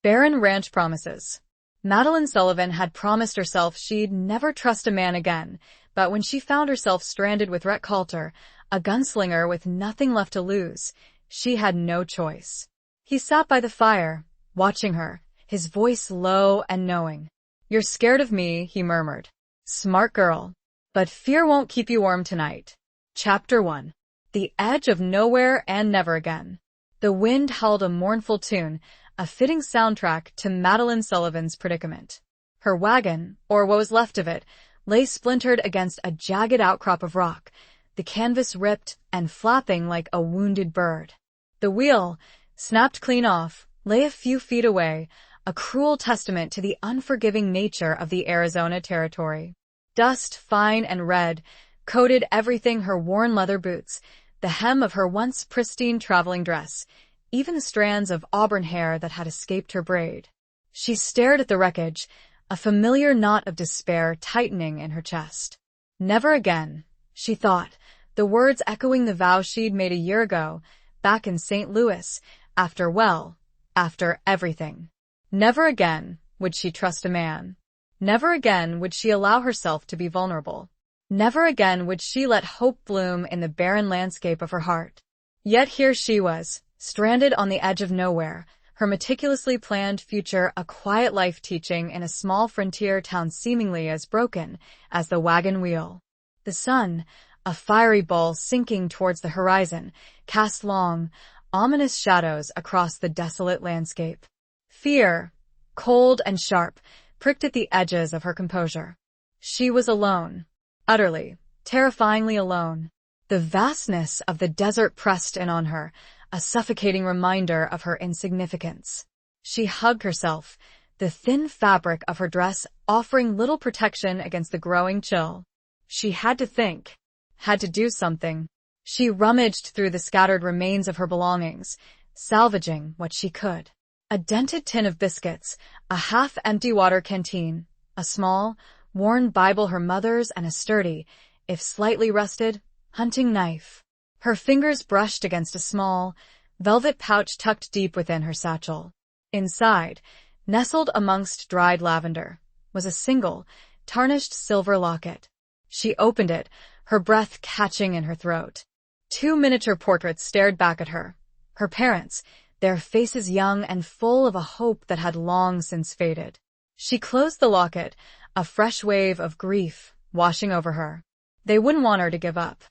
Barren Ranch Promises. Madeline Sullivan had promised herself she'd never trust a man again, but when she found herself stranded with Rhett Coulter, a gunslinger with nothing left to lose, she had no choice. He sat by the fire, watching her, his voice low and knowing. "You're scared of me," he murmured. "Smart girl. But fear won't keep you warm tonight." Chapter 1. The Edge of Nowhere and Never Again. The wind howled a mournful tune, a fitting soundtrack to Madeline Sullivan's predicament. Her wagon, or what was left of it, lay splintered against a jagged outcrop of rock, the canvas ripped and flapping like a wounded bird. The wheel, snapped clean off, lay a few feet away, a cruel testament to the unforgiving nature of the Arizona territory. Dust, fine and red, coated everything: her worn leather boots, the hem of her once pristine traveling dress, even the strands of auburn hair that had escaped her braid. She stared at the wreckage, a familiar knot of despair tightening in her chest. Never again, she thought, the words echoing the vow she'd made a year ago, back in St. Louis, after everything. Never again would she trust a man. Never again would she allow herself to be vulnerable. Never again would she let hope bloom in the barren landscape of her heart. Yet here she was, stranded on the edge of nowhere, her meticulously planned future a quiet life teaching in a small frontier town seemingly as broken as the wagon wheel. The sun, a fiery ball sinking towards the horizon, cast long, ominous shadows across the desolate landscape. Fear, cold and sharp, pricked at the edges of her composure. She was alone, utterly, terrifyingly alone. The vastness of the desert pressed in on her, a suffocating reminder of her insignificance. She hugged herself, the thin fabric of her dress offering little protection against the growing chill. She had to think, had to do something. She rummaged through the scattered remains of her belongings, salvaging what she could. A dented tin of biscuits, a half-empty water canteen, a small, worn Bible her mother's, and a sturdy, if slightly rusted, hunting knife. Her fingers brushed against a small, velvet pouch tucked deep within her satchel. Inside, nestled amongst dried lavender, was a single, tarnished silver locket. She opened it, her breath catching in her throat. 2 miniature portraits stared back at her. Her parents, their faces young and full of a hope that had long since faded. She closed the locket, a fresh wave of grief washing over her. They wouldn't want her to give up.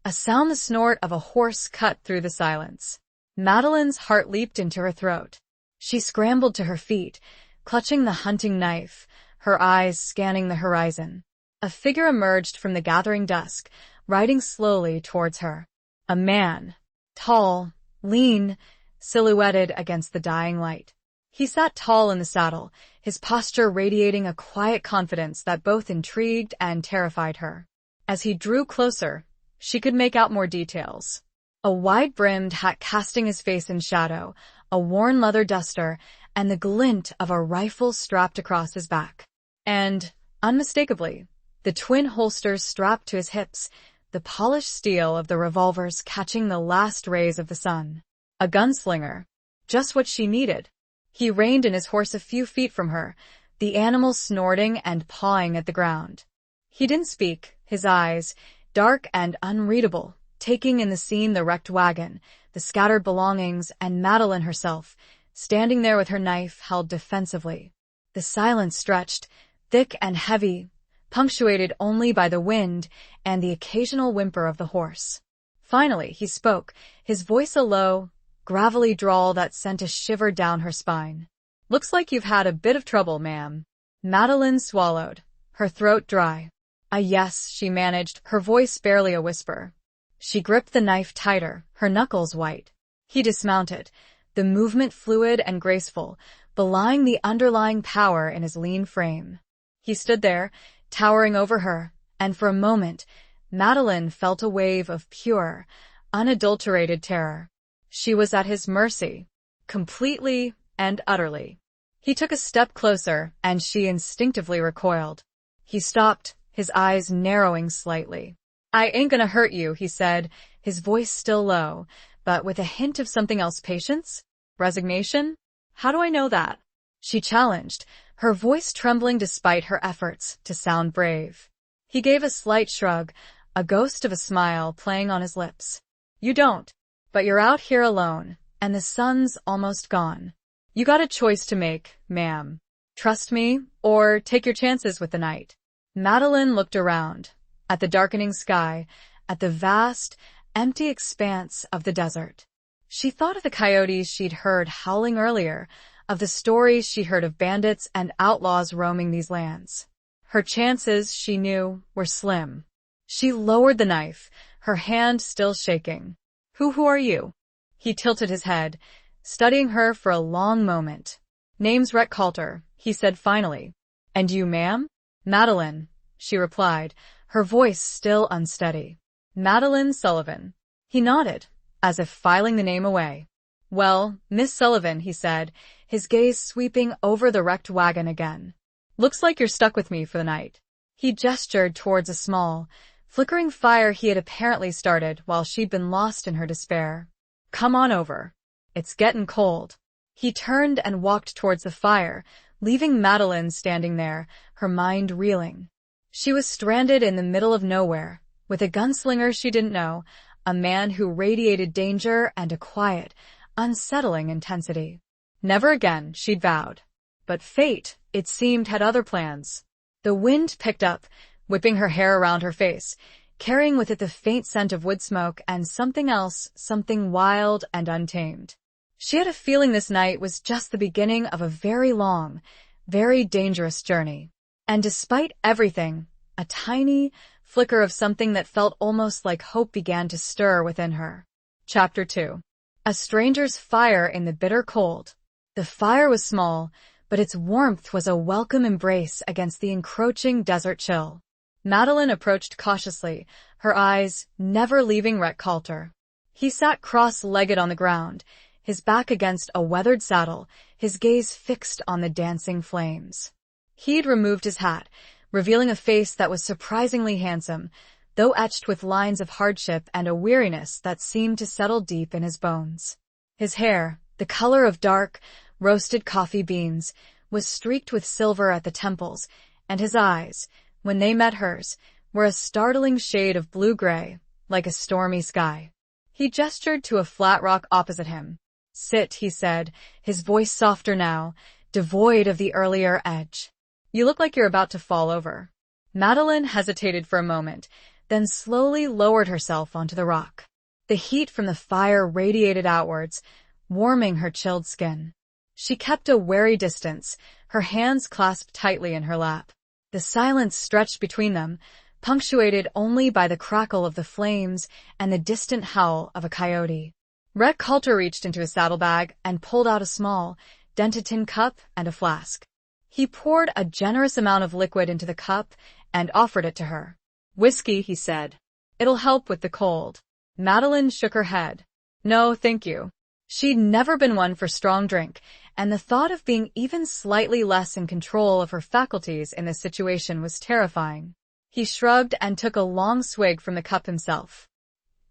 A sound, the snort of a horse, cut through the silence. Madeline's heart leaped into her throat. She scrambled to her feet, clutching the hunting knife, her eyes scanning the horizon. A figure emerged from the gathering dusk, riding slowly towards her. A man, tall, lean, silhouetted against the dying light. He sat tall in the saddle, his posture radiating a quiet confidence that both intrigued and terrified her. As he drew closer, she could make out more details. A wide-brimmed hat casting his face in shadow, a worn leather duster, and the glint of a rifle strapped across his back. And, unmistakably, the twin holsters strapped to his hips, the polished steel of the revolvers catching the last rays of the sun. A gunslinger. Just what she needed. He reined in his horse a few feet from her, the animal snorting and pawing at the ground. He didn't speak, his eyes, dark and unreadable, taking in the scene: the wrecked wagon, the scattered belongings, and Madeline herself, standing there with her knife held defensively. The silence stretched, thick and heavy, punctuated only by the wind and the occasional whimper of the horse. Finally, he spoke, his voice a low, gravelly drawl that sent a shiver down her spine. "Looks like you've had a bit of trouble, ma'am." Madeline swallowed, her throat dry. Yes," she managed, her voice barely a whisper. She gripped the knife tighter, her knuckles white. He dismounted, the movement fluid and graceful, belying the underlying power in his lean frame. He stood there, towering over her, and for a moment, Madeline felt a wave of pure, unadulterated terror. She was at his mercy, completely and utterly. He took a step closer, and she instinctively recoiled. He stopped, his eyes narrowing slightly. "I ain't gonna hurt you," he said, his voice still low, but with a hint of something else. "Patience? Resignation? How do I know that?" she challenged, her voice trembling despite her efforts to sound brave. He gave a slight shrug, a ghost of a smile playing on his lips. You don't. But you're out here alone, and the sun's almost gone. You got a choice to make, ma'am. Trust me, or take your chances with the night. Madeline looked around, at the darkening sky, at the vast, empty expanse of the desert. She thought of the coyotes she'd heard howling earlier, of the stories she heard of bandits and outlaws roaming these lands. Her chances, she knew, were slim. She lowered the knife, her hand still shaking. Who are you? He tilted his head, studying her for a long moment. Name's Rhett Coulter, he said finally. And you, ma'am? Madeline, she replied, her voice still unsteady. Madeline Sullivan. He nodded, as if filing the name away. Well, Miss Sullivan, he said, his gaze sweeping over the wrecked wagon again. Looks like you're stuck with me for the night. He gestured towards a small, flickering fire he had apparently started while she'd been lost in her despair. Come on over. It's getting cold. He turned and walked towards the fire, leaving Madeline standing there, her mind reeling. She was stranded in the middle of nowhere, with a gunslinger she didn't know, a man who radiated danger and a quiet, unsettling intensity. Never again, she'd vowed. But fate, it seemed, had other plans. The wind picked up, whipping her hair around her face, carrying with it the faint scent of wood smoke and something else, something wild and untamed. She had a feeling this night was just the beginning of a very long, very dangerous journey. And despite everything, a tiny flicker of something that felt almost like hope began to stir within her. Chapter 2. A stranger's fire in the bitter cold. The fire was small, but its warmth was a welcome embrace against the encroaching desert chill. Madeline approached cautiously, her eyes never leaving Rhett Coulter. He sat cross-legged on the ground, his back against a weathered saddle, his gaze fixed on the dancing flames. He'd removed his hat, revealing a face that was surprisingly handsome, though etched with lines of hardship and a weariness that seemed to settle deep in his bones. His hair, the color of dark, roasted coffee beans, was streaked with silver at the temples, and his eyes, when they met hers, were a startling shade of blue-gray, like a stormy sky. He gestured to a flat rock opposite him. Sit, he said, his voice softer now, devoid of the earlier edge. You look like you're about to fall over. Madeline hesitated for a moment, then slowly lowered herself onto the rock. The heat from the fire radiated outwards, warming her chilled skin. She kept a wary distance, her hands clasped tightly in her lap. The silence stretched between them, punctuated only by the crackle of the flames and the distant howl of a coyote. Rhett Coulter reached into his saddlebag and pulled out a small, dented tin cup and a flask. He poured a generous amount of liquid into the cup and offered it to her. Whiskey, he said. It'll help with the cold. Madeline shook her head. No, thank you. She'd never been one for strong drink, and the thought of being even slightly less in control of her faculties in this situation was terrifying. He shrugged and took a long swig from the cup himself.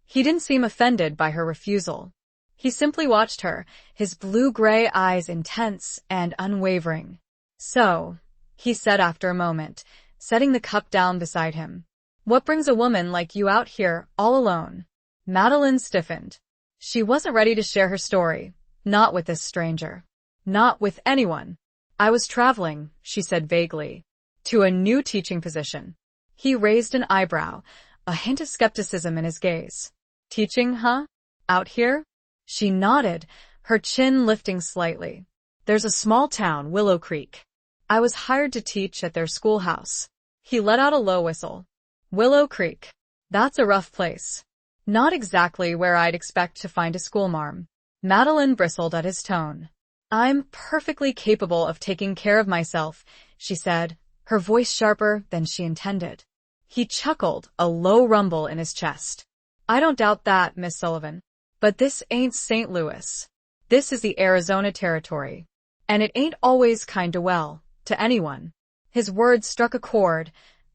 He didn't seem offended by her refusal. He simply watched her, his blue-gray eyes intense and unwavering. So, he said after a moment, setting the cup down beside him. What brings a woman like you out here, all alone? Madeline stiffened. She wasn't ready to share her story, not with this stranger. Not with anyone. I was traveling, she said vaguely, to a new teaching position. He raised an eyebrow, a hint of skepticism in his gaze. Teaching, huh? Out here? She nodded, her chin lifting slightly. There's a small town, Willow Creek. I was hired to teach at their schoolhouse. He let out a low whistle. Willow Creek. That's a rough place. Not exactly where I'd expect to find a schoolmarm. Madeline bristled at his tone. I'm perfectly capable of taking care of myself, she said, her voice sharper than she intended. He chuckled, a low rumble in his chest. I don't doubt that, Miss Sullivan. But this ain't St. Louis. This is the Arizona Territory. And it ain't always kinda well, to anyone. His words struck a chord,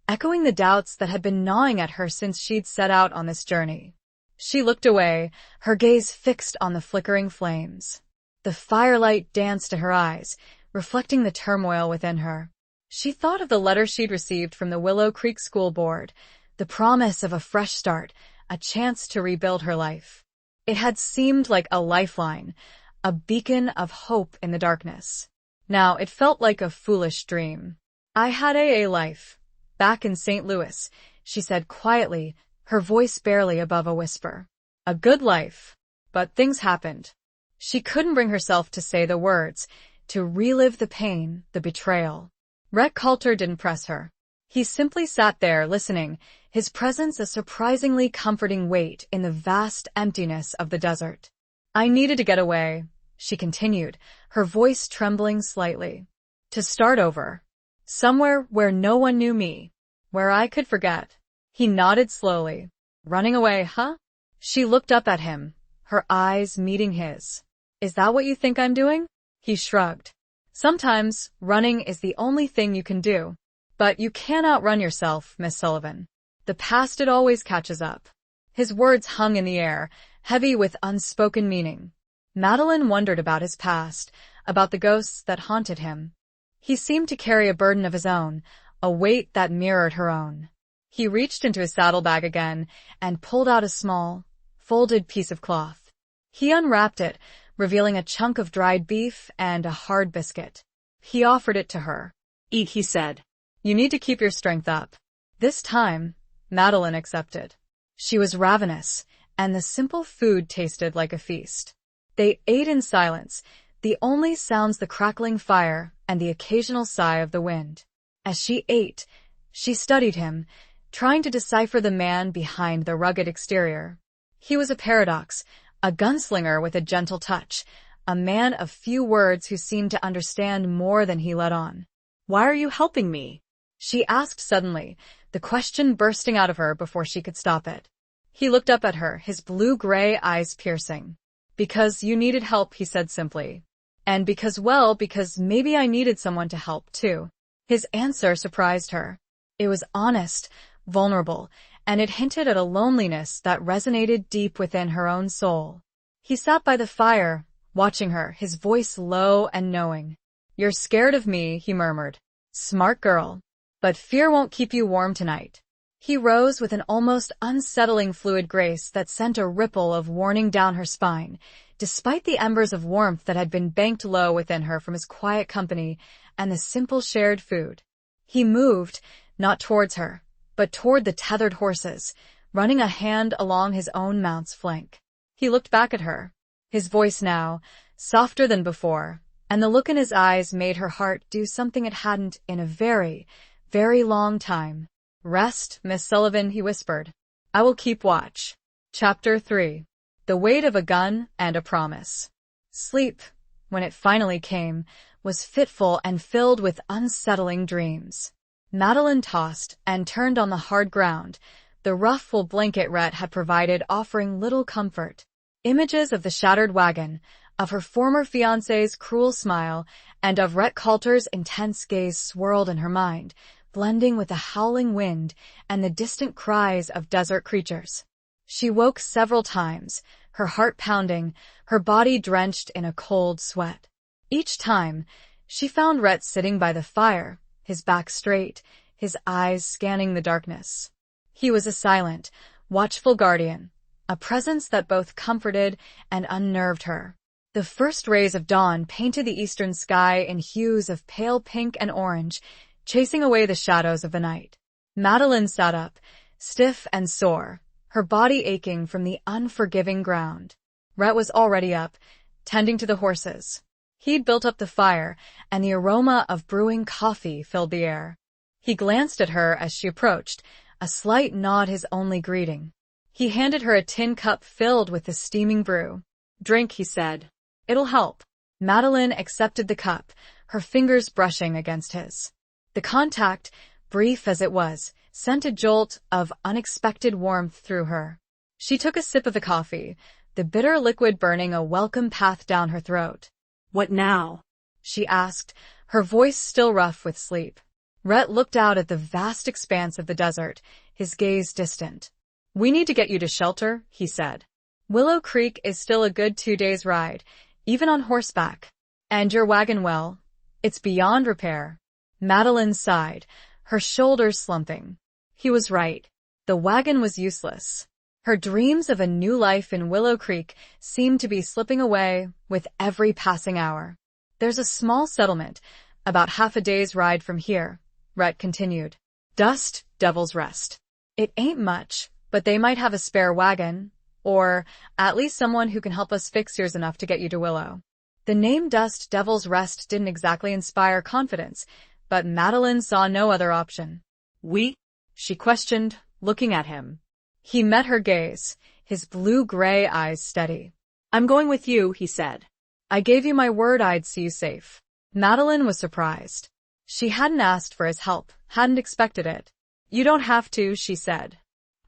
echoing the doubts that had been gnawing at her since she'd set out on this journey. She looked away, her gaze fixed on the flickering flames. The firelight danced to her eyes, reflecting the turmoil within her. She thought of the letter she'd received from the Willow Creek School Board, the promise of a fresh start, a chance to rebuild her life. It had seemed like a lifeline, a beacon of hope in the darkness. Now it felt like a foolish dream. "I had a life, back in St. Louis," she said quietly, her voice barely above a whisper. "A good life. But things happened." She couldn't bring herself to say the words, to relive the pain, the betrayal. Rhett Coulter didn't press her. He simply sat there listening, his presence a surprisingly comforting weight in the vast emptiness of the desert. "I needed to get away," she continued, her voice trembling slightly. "To start over. Somewhere where no one knew me. Where I could forget." He nodded slowly. "Running away, huh?" She looked up at him, her eyes meeting his. "Is that what you think I'm doing?" He shrugged. "Sometimes, running is the only thing you can do. But you can't outrun yourself, Miss Sullivan. The past, it always catches up." His words hung in the air, heavy with unspoken meaning. Madeline wondered about his past, about the ghosts that haunted him. He seemed to carry a burden of his own, a weight that mirrored her own. He reached into his saddlebag again and pulled out a small, folded piece of cloth. He unwrapped it, revealing a chunk of dried beef and a hard biscuit. He offered it to her. "Eat," he said. "You need to keep your strength up." This time, Madeline accepted. She was ravenous, and the simple food tasted like a feast. They ate in silence, the only sounds the crackling fire and the occasional sigh of the wind. As she ate, she studied him, trying to decipher the man behind the rugged exterior. He was a paradox, a gunslinger with a gentle touch, a man of few words who seemed to understand more than he let on. "Why are you helping me?" she asked suddenly, the question bursting out of her before she could stop it. He looked up at her, his blue-gray eyes piercing. "Because you needed help," he said simply. "And because maybe I needed someone to help, too." His answer surprised her. It was honest, vulnerable, and it hinted at a loneliness that resonated deep within her own soul. He sat by the fire, watching her, his voice low and knowing. "You're scared of me," he murmured. "Smart girl. But fear won't keep you warm tonight." He rose with an almost unsettling fluid grace that sent a ripple of warning down her spine, despite the embers of warmth that had been banked low within her from his quiet company and the simple shared food. He moved, not towards her, but toward the tethered horses, running a hand along his own mount's flank. He looked back at her, his voice now, softer than before, and the look in his eyes made her heart do something it hadn't in a very, very long time. "Rest, Miss Sullivan," he whispered. "I will keep watch." Chapter 3. The Weight of a Gun and a Promise. Sleep, when it finally came, was fitful and filled with unsettling dreams. Madeline tossed and turned on the hard ground, the rough wool blanket Rhett had provided offering little comfort. Images of the shattered wagon, of her former fiancé's cruel smile, and of Rhett Coulter's intense gaze swirled in her mind, blending with the howling wind and the distant cries of desert creatures. She woke several times, her heart pounding, her body drenched in a cold sweat. Each time, she found Rhett sitting by the fire, his back straight, his eyes scanning the darkness. He was a silent, watchful guardian, a presence that both comforted and unnerved her. The first rays of dawn painted the eastern sky in hues of pale pink and orange, chasing away the shadows of the night. Madeline sat up, stiff and sore, her body aching from the unforgiving ground. Rhett was already up, tending to the horses. He'd built up the fire, and the aroma of brewing coffee filled the air. He glanced at her as she approached, a slight nod his only greeting. He handed her a tin cup filled with the steaming brew. "Drink," he said. "It'll help." Madeline accepted the cup, her fingers brushing against his. The contact, brief as it was, sent a jolt of unexpected warmth through her. She took a sip of the coffee, the bitter liquid burning a welcome path down her throat. "What now?" she asked, her voice still rough with sleep. Rhett looked out at the vast expanse of the desert, his gaze distant. "We need to get you to shelter," he said. "Willow Creek is still a good 2 days' ride, even on horseback. And your wagon, well, It's beyond repair. Madeline sighed, her shoulders slumping. He was right. The wagon was useless. Her dreams of a new life in Willow Creek seemed to be slipping away with every passing hour. There's a small settlement, about half a day's ride from here, Rhett continued. Dust, Devil's Rest. It ain't much, but they might have a spare wagon, or at least someone who can help us fix yours enough to get you to Willow. The name Dust, Devil's Rest didn't exactly inspire confidence, but Madeline saw no other option. We? She questioned, looking at him. He met her gaze, his blue-gray eyes steady. I'm going with you, he said. I gave you my word I'd see you safe. Madeline was surprised. She hadn't asked for his help, hadn't expected it. You don't have to, she said.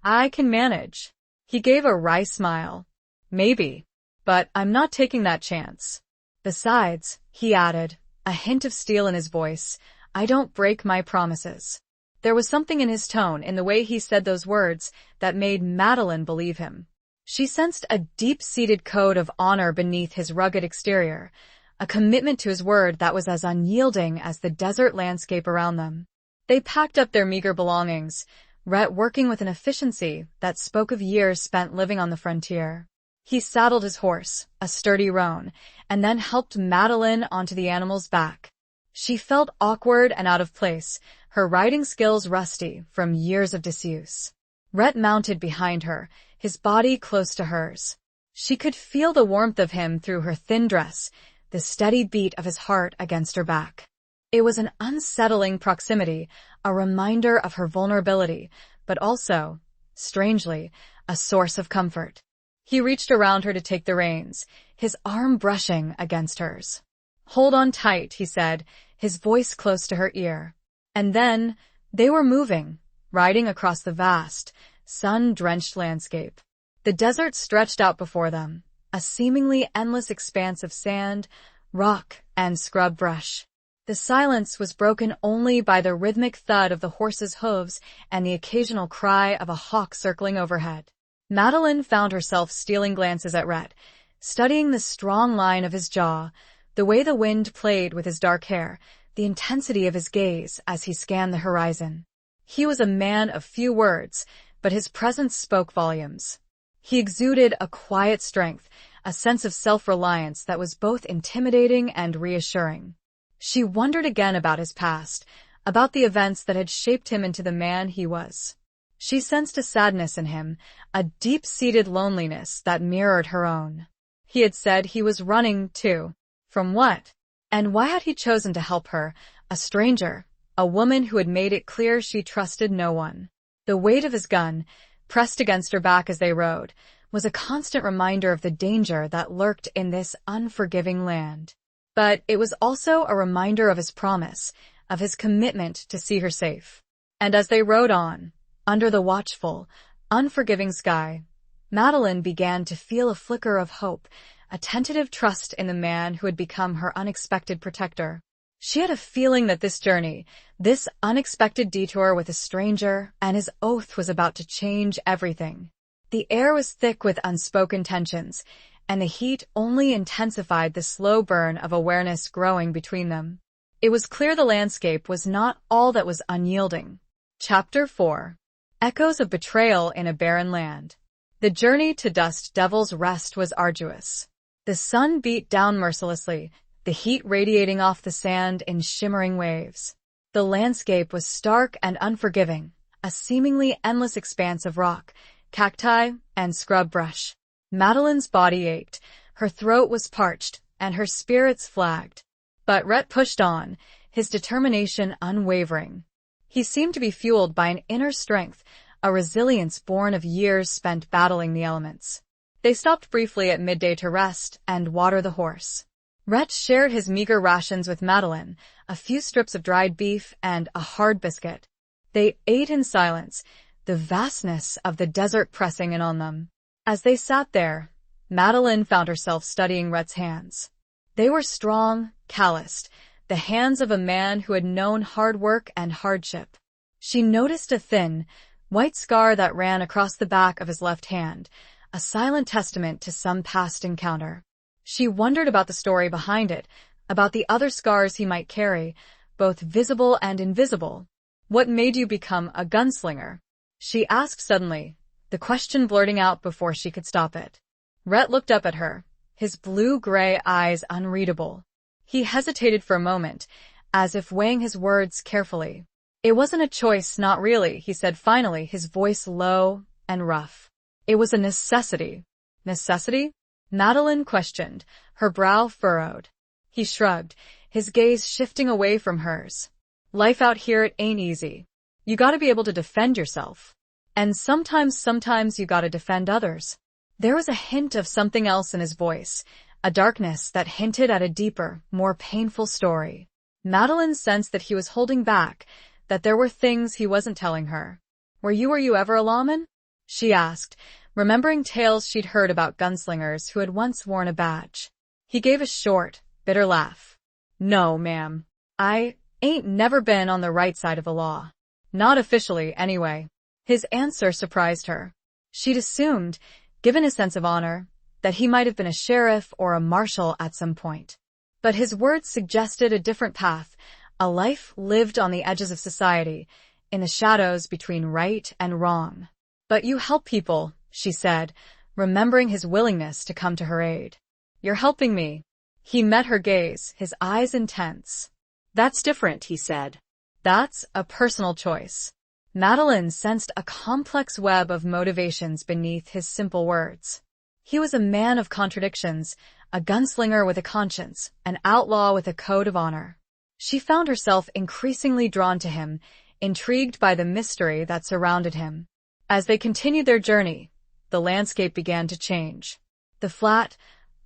I can manage. He gave a wry smile. Maybe. But I'm not taking that chance. Besides, he added, a hint of steel in his voice, I don't break my promises. There was something in his tone, in the way he said those words, that made Madeline believe him. She sensed a deep-seated code of honor beneath his rugged exterior, a commitment to his word that was as unyielding as the desert landscape around them. They packed up their meager belongings, Rhett working with an efficiency that spoke of years spent living on the frontier. He saddled his horse, a sturdy roan, and then helped Madeline onto the animal's back. She felt awkward and out of place, her riding skills rusty from years of disuse. Rhett mounted behind her, his body close to hers. She could feel the warmth of him through her thin dress, the steady beat of his heart against her back. It was an unsettling proximity, a reminder of her vulnerability, but also, strangely, a source of comfort. He reached around her to take the reins, his arm brushing against hers. Hold on tight, he said, his voice close to her ear. And then, they were moving, riding across the vast, sun-drenched landscape. The desert stretched out before them, a seemingly endless expanse of sand, rock, and scrub brush. The silence was broken only by the rhythmic thud of the horse's hooves and the occasional cry of a hawk circling overhead. Madeline found herself stealing glances at Rhett, studying the strong line of his jaw, the way the wind played with his dark hair, the intensity of his gaze as he scanned the horizon. He was a man of few words, but his presence spoke volumes. He exuded a quiet strength, a sense of self-reliance that was both intimidating and reassuring. She wondered again about his past, about the events that had shaped him into the man he was. She sensed a sadness in him, a deep-seated loneliness that mirrored her own. He had said he was running, too. From what? And why had he chosen to help her, a stranger, a woman who had made it clear she trusted no one? The weight of his gun, pressed against her back as they rode, was a constant reminder of the danger that lurked in this unforgiving land. But it was also a reminder of his promise, of his commitment to see her safe. And as they rode on, under the watchful, unforgiving sky, Madeline began to feel a flicker of hope, a tentative trust in the man who had become her unexpected protector. She had a feeling that this journey, this unexpected detour with a stranger, and his oath was about to change everything. The air was thick with unspoken tensions, and the heat only intensified the slow burn of awareness growing between them. It was clear the landscape was not all that was unyielding. Chapter 4. Echoes of Betrayal in a Barren Land. The journey to Dust Devil's Rest was arduous. The sun beat down mercilessly, the heat radiating off the sand in shimmering waves. The landscape was stark and unforgiving, a seemingly endless expanse of rock, cacti, and scrub brush. Madeline's body ached, her throat was parched, and her spirits flagged. But Rhett pushed on, his determination unwavering. He seemed to be fueled by an inner strength, a resilience born of years spent battling the elements. They stopped briefly at midday to rest and water the horse. Rhett shared his meager rations with Madeline, a few strips of dried beef and a hard biscuit. They ate in silence, the vastness of the desert pressing in on them. As they sat there, Madeline found herself studying Rhett's hands. They were strong, calloused, the hands of a man who had known hard work and hardship. She noticed a thin, white scar that ran across the back of his left hand, a silent testament to some past encounter. She wondered about the story behind it, about the other scars he might carry, both visible and invisible. "What made you become a gunslinger?" she asked suddenly, the question blurting out before she could stop it. Rhett looked up at her, his blue-gray eyes unreadable. He hesitated for a moment, as if weighing his words carefully. "It wasn't a choice, not really," he said finally, his voice low and rough. "It was a necessity." "Necessity?" Madeline questioned, her brow furrowed. He shrugged, his gaze shifting away from hers. "Life out here, it ain't easy. You gotta be able to defend yourself. And sometimes you gotta defend others." There was a hint of something else in his voice, a darkness that hinted at a deeper, more painful story. Madeline sensed that he was holding back, that there were things he wasn't telling her. Were you ever a lawman?" she asked, remembering tales she'd heard about gunslingers who had once worn a badge. He gave a short, bitter laugh. "No, ma'am. I ain't never been on the right side of the law. Not officially, anyway." His answer surprised her. She'd assumed, given his sense of honor, that he might have been a sheriff or a marshal at some point. But his words suggested a different path, a life lived on the edges of society, in the shadows between right and wrong. "But you help people," she said, remembering his willingness to come to her aid. "You're helping me." He met her gaze, his eyes intense. "That's different," he said. "That's a personal choice." Madeline sensed a complex web of motivations beneath his simple words. He was a man of contradictions, a gunslinger with a conscience, an outlaw with a code of honor. She found herself increasingly drawn to him, intrigued by the mystery that surrounded him. As they continued their journey, the landscape began to change. The flat,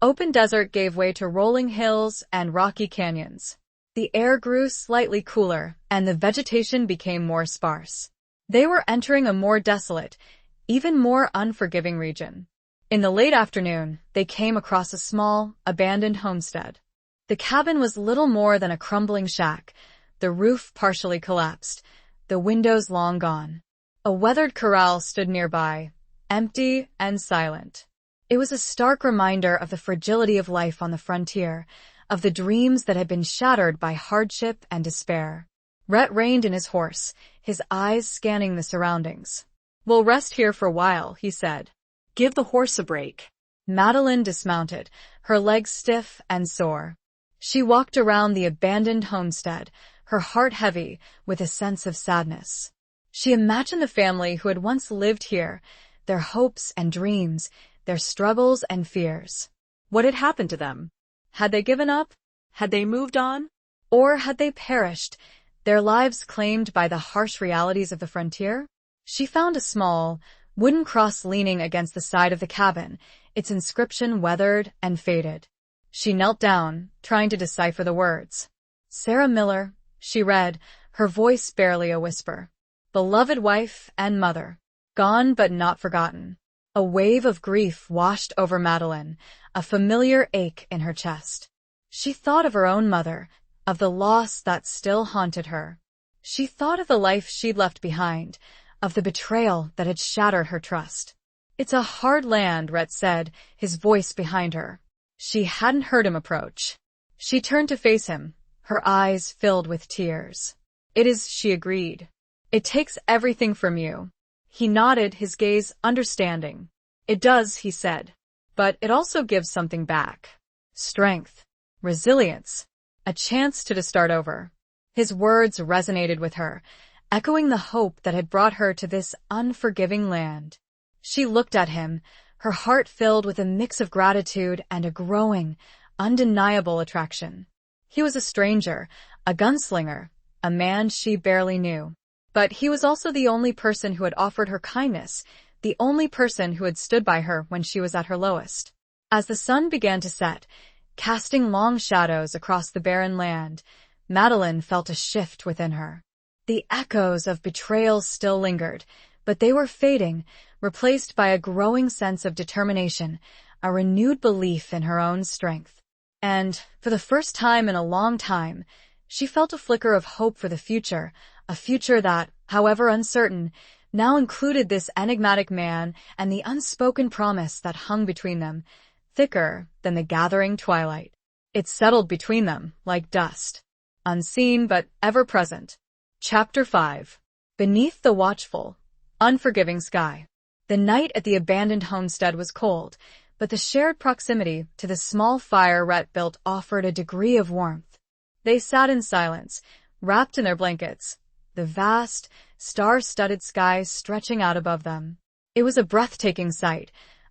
open desert gave way to rolling hills and rocky canyons. The air grew slightly cooler, and the vegetation became more sparse. They were entering a more desolate, even more unforgiving region. In the late afternoon, they came across a small, abandoned homestead. The cabin was little more than a crumbling shack, the roof partially collapsed, the windows long gone. A weathered corral stood nearby, empty and silent. It was a stark reminder of the fragility of life on the frontier, of the dreams that had been shattered by hardship and despair. Rhett reined in his horse, his eyes scanning the surroundings. "We'll rest here for a while," he said. "Give the horse a break." Madeline dismounted, her legs stiff and sore. She walked around the abandoned homestead, her heart heavy with a sense of sadness. She imagined the family who had once lived here, their hopes and dreams, their struggles and fears. What had happened to them? Had they given up? Had they moved on? Or had they perished, their lives claimed by the harsh realities of the frontier? She found a small, wooden cross leaning against the side of the cabin, its inscription weathered and faded. She knelt down, trying to decipher the words. "Sarah Miller," she read, her voice barely a whisper. "Beloved wife and mother, gone but not forgotten." A wave of grief washed over Madeline, a familiar ache in her chest. She thought of her own mother, of the loss that still haunted her. She thought of the life she'd left behind, of the betrayal that had shattered her trust. "It's a hard land," Rhett said, his voice behind her. She hadn't heard him approach. She turned to face him, her eyes filled with tears. "It is," she agreed. "It takes everything from you." He nodded, his gaze understanding. "It does," he said. "But it also gives something back. Strength, resilience, a chance to start over." His words resonated with her, echoing the hope that had brought her to this unforgiving land. She looked at him, her heart filled with a mix of gratitude and a growing, undeniable attraction. He was a stranger, a gunslinger, a man she barely knew. But he was also the only person who had offered her kindness, the only person who had stood by her when she was at her lowest. As the sun began to set, casting long shadows across the barren land, Madeline felt a shift within her. The echoes of betrayal still lingered, but they were fading, replaced by a growing sense of determination, a renewed belief in her own strength. And, for the first time in a long time, she felt a flicker of hope for the future, a future that, however uncertain, now included this enigmatic man and the unspoken promise that hung between them, thicker than the gathering twilight. It settled between them, like dust. Unseen but ever-present. Chapter 5. Beneath the watchful, unforgiving sky. The night at the abandoned homestead was cold, but the shared proximity to the small fire Rhett built offered a degree of warmth. They sat in silence, wrapped in their blankets, the vast, star-studded sky stretching out above them. It was a breathtaking sight,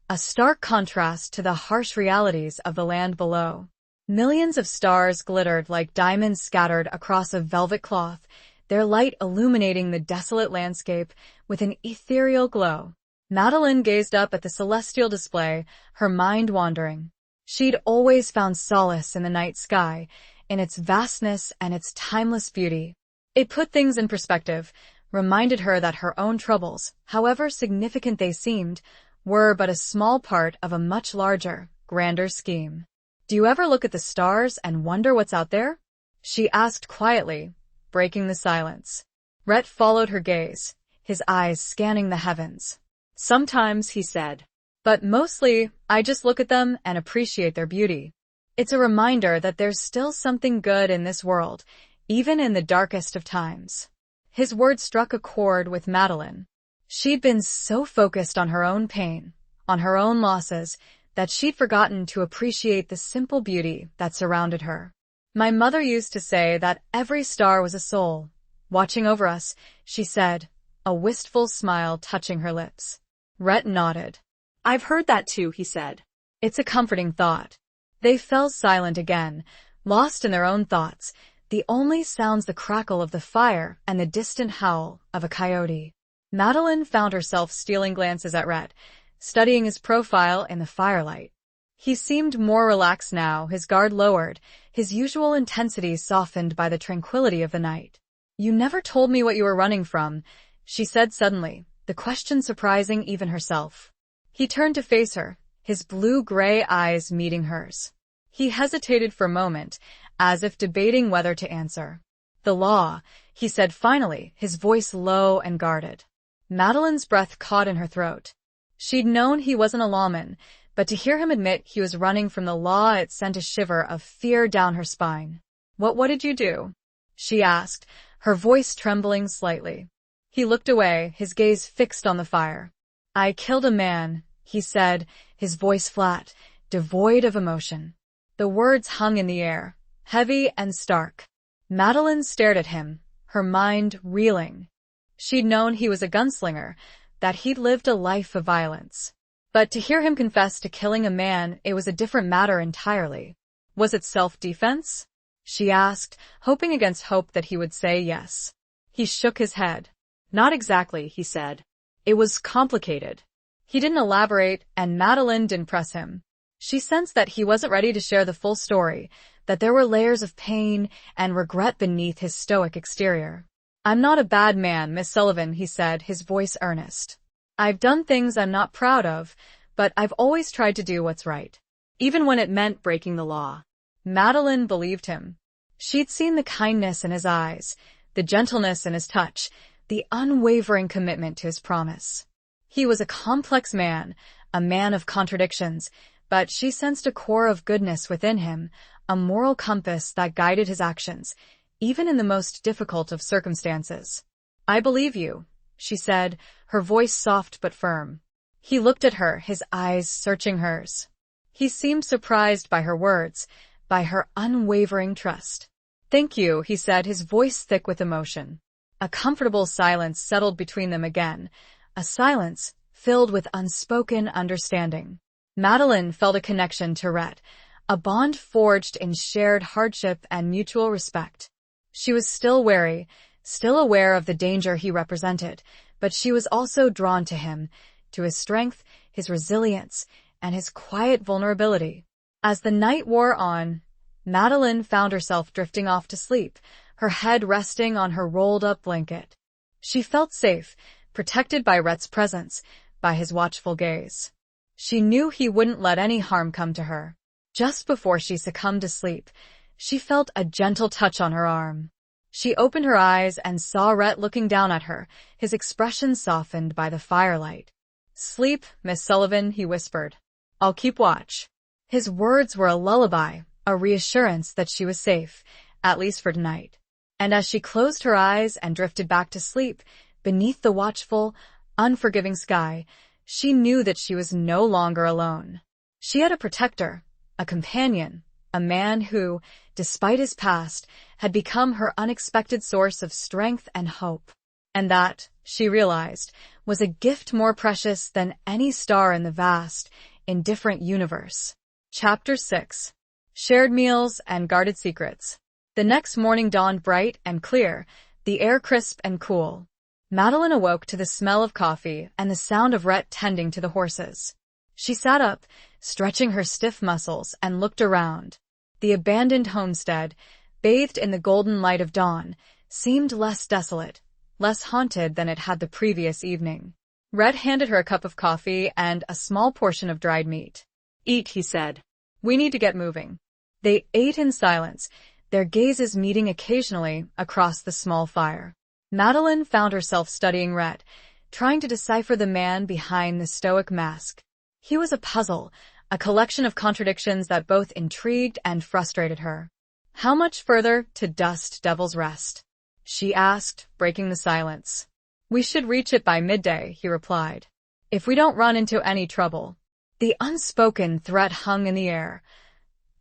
a stark contrast to the harsh realities of the land below. Millions of stars glittered like diamonds scattered across a velvet cloth, their light illuminating the desolate landscape with an ethereal glow. Madeline gazed up at the celestial display, her mind wandering. She'd always found solace in the night sky, in its vastness and its timeless beauty. It put things in perspective, reminded her that her own troubles, however significant they seemed, were but a small part of a much larger, grander scheme. "Do you ever look at the stars and wonder what's out there?" she asked quietly, breaking the silence. Rhett followed her gaze, his eyes scanning the heavens. "Sometimes," he said. "But mostly, I just look at them and appreciate their beauty. It's a reminder that there's still something good in this world, even in the darkest of times." His words struck a chord with Madeline. She'd been so focused on her own pain, on her own losses, that she'd forgotten to appreciate the simple beauty that surrounded her. "My mother used to say that every star was a soul, watching over us," she said, a wistful smile touching her lips. Rhett nodded. "I've heard that too," he said. "It's a comforting thought." They fell silent again, lost in their own thoughts, the only sounds the crackle of the fire and the distant howl of a coyote. Madeline found herself stealing glances at Rhett, studying his profile in the firelight. He seemed more relaxed now, his guard lowered, his usual intensity softened by the tranquility of the night. "You never told me what you were running from," she said suddenly, the question surprising even herself. He turned to face her, his blue-gray eyes meeting hers. He hesitated for a moment, as if debating whether to answer. "The law," he said finally, his voice low and guarded. Madeline's breath caught in her throat. She'd known he wasn't a lawman, but to hear him admit he was running from the law, it sent a shiver of fear down her spine. What did you do?" she asked, her voice trembling slightly. He looked away, his gaze fixed on the fire. "I killed a man," he said, his voice flat, devoid of emotion. The words hung in the air, heavy and stark. Madeline stared at him, her mind reeling. She'd known he was a gunslinger, that he'd lived a life of violence. But to hear him confess to killing a man, it was a different matter entirely. "Was it self-defense?" she asked, hoping against hope that he would say yes. He shook his head. "Not exactly," he said. "It was complicated." He didn't elaborate, and Madeline didn't press him. She sensed that he wasn't ready to share the full story, that there were layers of pain and regret beneath his stoic exterior. "I'm not a bad man, Miss Sullivan," he said, his voice earnest. "I've done things I'm not proud of, but I've always tried to do what's right, even when it meant breaking the law." Madeline believed him. She'd seen the kindness in his eyes, the gentleness in his touch, the unwavering commitment to his promise. He was a complex man, a man of contradictions, but she sensed a core of goodness within him, a moral compass that guided his actions, even in the most difficult of circumstances. "I believe you," she said, her voice soft but firm. He looked at her, his eyes searching hers. He seemed surprised by her words, by her unwavering trust. "Thank you," he said, his voice thick with emotion. A comfortable silence settled between them again, a silence filled with unspoken understanding. Madeline felt a connection to Rhett, a bond forged in shared hardship and mutual respect. She was still wary, still aware of the danger he represented, but she was also drawn to him, to his strength, his resilience, and his quiet vulnerability. As the night wore on, Madeline found herself drifting off to sleep, her head resting on her rolled-up blanket. She felt safe, protected by Rhett's presence, by his watchful gaze. She knew he wouldn't let any harm come to her. Just before she succumbed to sleep, she felt a gentle touch on her arm. She opened her eyes and saw Rhett looking down at her, his expression softened by the firelight. "Sleep, Miss Sullivan," he whispered. "I'll keep watch." His words were a lullaby, a reassurance that she was safe, at least for tonight. And as she closed her eyes and drifted back to sleep, beneath the watchful, unforgiving sky, she knew that she was no longer alone. She had a protector, a companion, a man who, despite his past, had become her unexpected source of strength and hope. And that, she realized, was a gift more precious than any star in the vast, indifferent universe. Chapter 6. Shared Meals and Guarded Secrets. The next morning dawned bright and clear, the air crisp and cool. Madeline awoke to the smell of coffee and the sound of Rhett tending to the horses. She sat up, stretching her stiff muscles, and looked around. The abandoned homestead, bathed in the golden light of dawn, seemed less desolate, less haunted than it had the previous evening. Rhett handed her a cup of coffee and a small portion of dried meat. "Eat," he said. "We need to get moving." They ate in silence, their gazes meeting occasionally across the small fire. Madeline found herself studying Rhett, trying to decipher the man behind the stoic mask. He was a puzzle, a collection of contradictions that both intrigued and frustrated her. "How much further to Dust Devil's Rest?" she asked, breaking the silence. "We should reach it by midday," he replied. "If we don't run into any trouble." The unspoken threat hung in the air,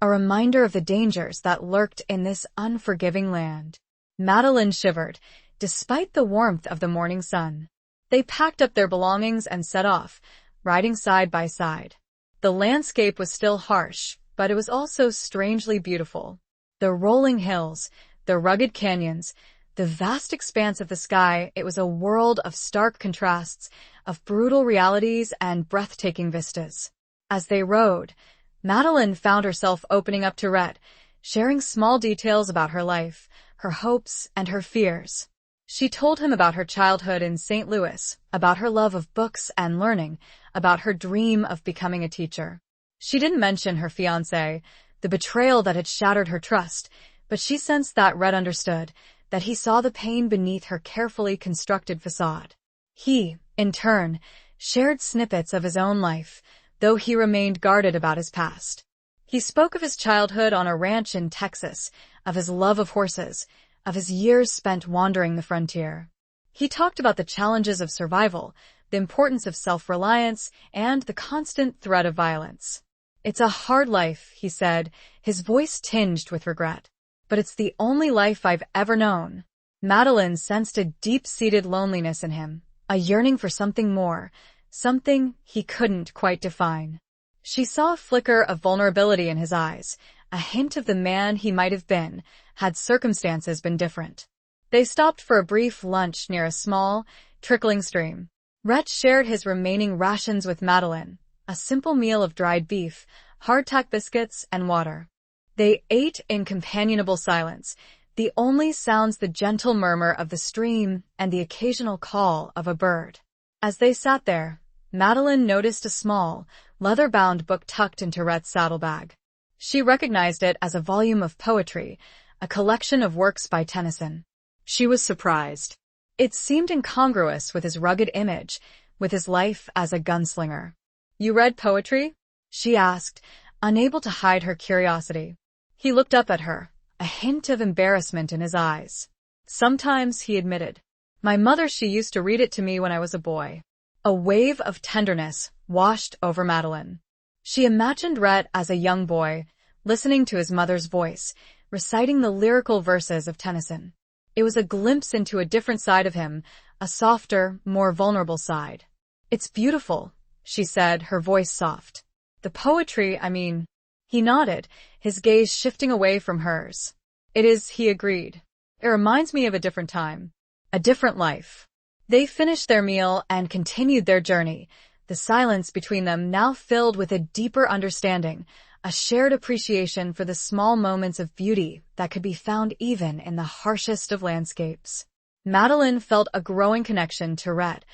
a reminder of the dangers that lurked in this unforgiving land. Madeline shivered, despite the warmth of the morning sun. They packed up their belongings and set off, riding side by side. The landscape was still harsh, but it was also strangely beautiful. The rolling hills, the rugged canyons, the vast expanse of the sky, it was a world of stark contrasts, of brutal realities and breathtaking vistas. As they rode, Madeline found herself opening up to Rhett, sharing small details about her life, her hopes, and her fears. She told him about her childhood in St. Louis, about her love of books and learning, about her dream of becoming a teacher. She didn't mention her fiancé, the betrayal that had shattered her trust, but she sensed that Rhett understood, that he saw the pain beneath her carefully constructed facade. He, in turn, shared snippets of his own life, though he remained guarded about his past. He spoke of his childhood on a ranch in Texas, of his love of horses, of his years spent wandering the frontier. He talked about the challenges of survival, the importance of self-reliance, and the constant threat of violence. "It's a hard life," he said, his voice tinged with regret. "But it's the only life I've ever known." Madeline sensed a deep-seated loneliness in him, a yearning for something more, something he couldn't quite define. She saw a flicker of vulnerability in his eyes, a hint of the man he might have been, had circumstances been different. They stopped for a brief lunch near a small, trickling stream. Rhett shared his remaining rations with Madeline, a simple meal of dried beef, hardtack biscuits, and water. They ate in companionable silence, the only sounds the gentle murmur of the stream and the occasional call of a bird. As they sat there, Madeline noticed a small, leather-bound book tucked into Rhett's saddlebag. She recognized it as a volume of poetry, a collection of works by Tennyson. She was surprised. It seemed incongruous with his rugged image, with his life as a gunslinger. "You read poetry?" she asked, unable to hide her curiosity. He looked up at her, a hint of embarrassment in his eyes. "Sometimes," he admitted. "My mother, she used to read it to me when I was a boy." A wave of tenderness washed over Madeline. She imagined Rhett as a young boy, listening to his mother's voice, reciting the lyrical verses of Tennyson. It was a glimpse into a different side of him, a softer, more vulnerable side. "It's beautiful," she said, her voice soft. "The poetry, I mean." He nodded, his gaze shifting away from hers. "It is," he agreed. "It reminds me of a different time, a different life." They finished their meal and continued their journey, the silence between them now filled with a deeper understanding, a shared appreciation for the small moments of beauty that could be found even in the harshest of landscapes. Madeline felt a growing connection to Rhett,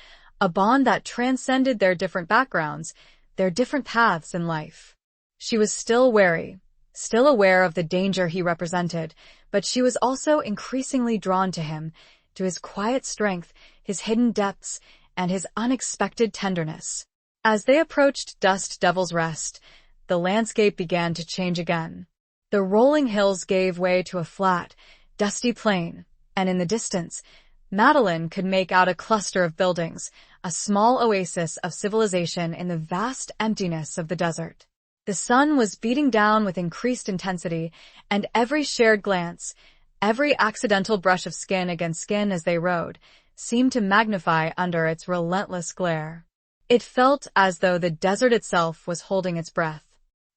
a bond that transcended their different backgrounds, their different paths in life. She was still wary, still aware of the danger he represented, but she was also increasingly drawn to him, to his quiet strength, his hidden depths, and his unexpected tenderness. As they approached Dust Devil's Rest, the landscape began to change again. The rolling hills gave way to a flat, dusty plain, and in the distance, Madeline could make out a cluster of buildings, a small oasis of civilization in the vast emptiness of the desert. The sun was beating down with increased intensity, and every shared glance, every accidental brush of skin against skin as they rode, seemed to magnify under its relentless glare. It felt as though the desert itself was holding its breath.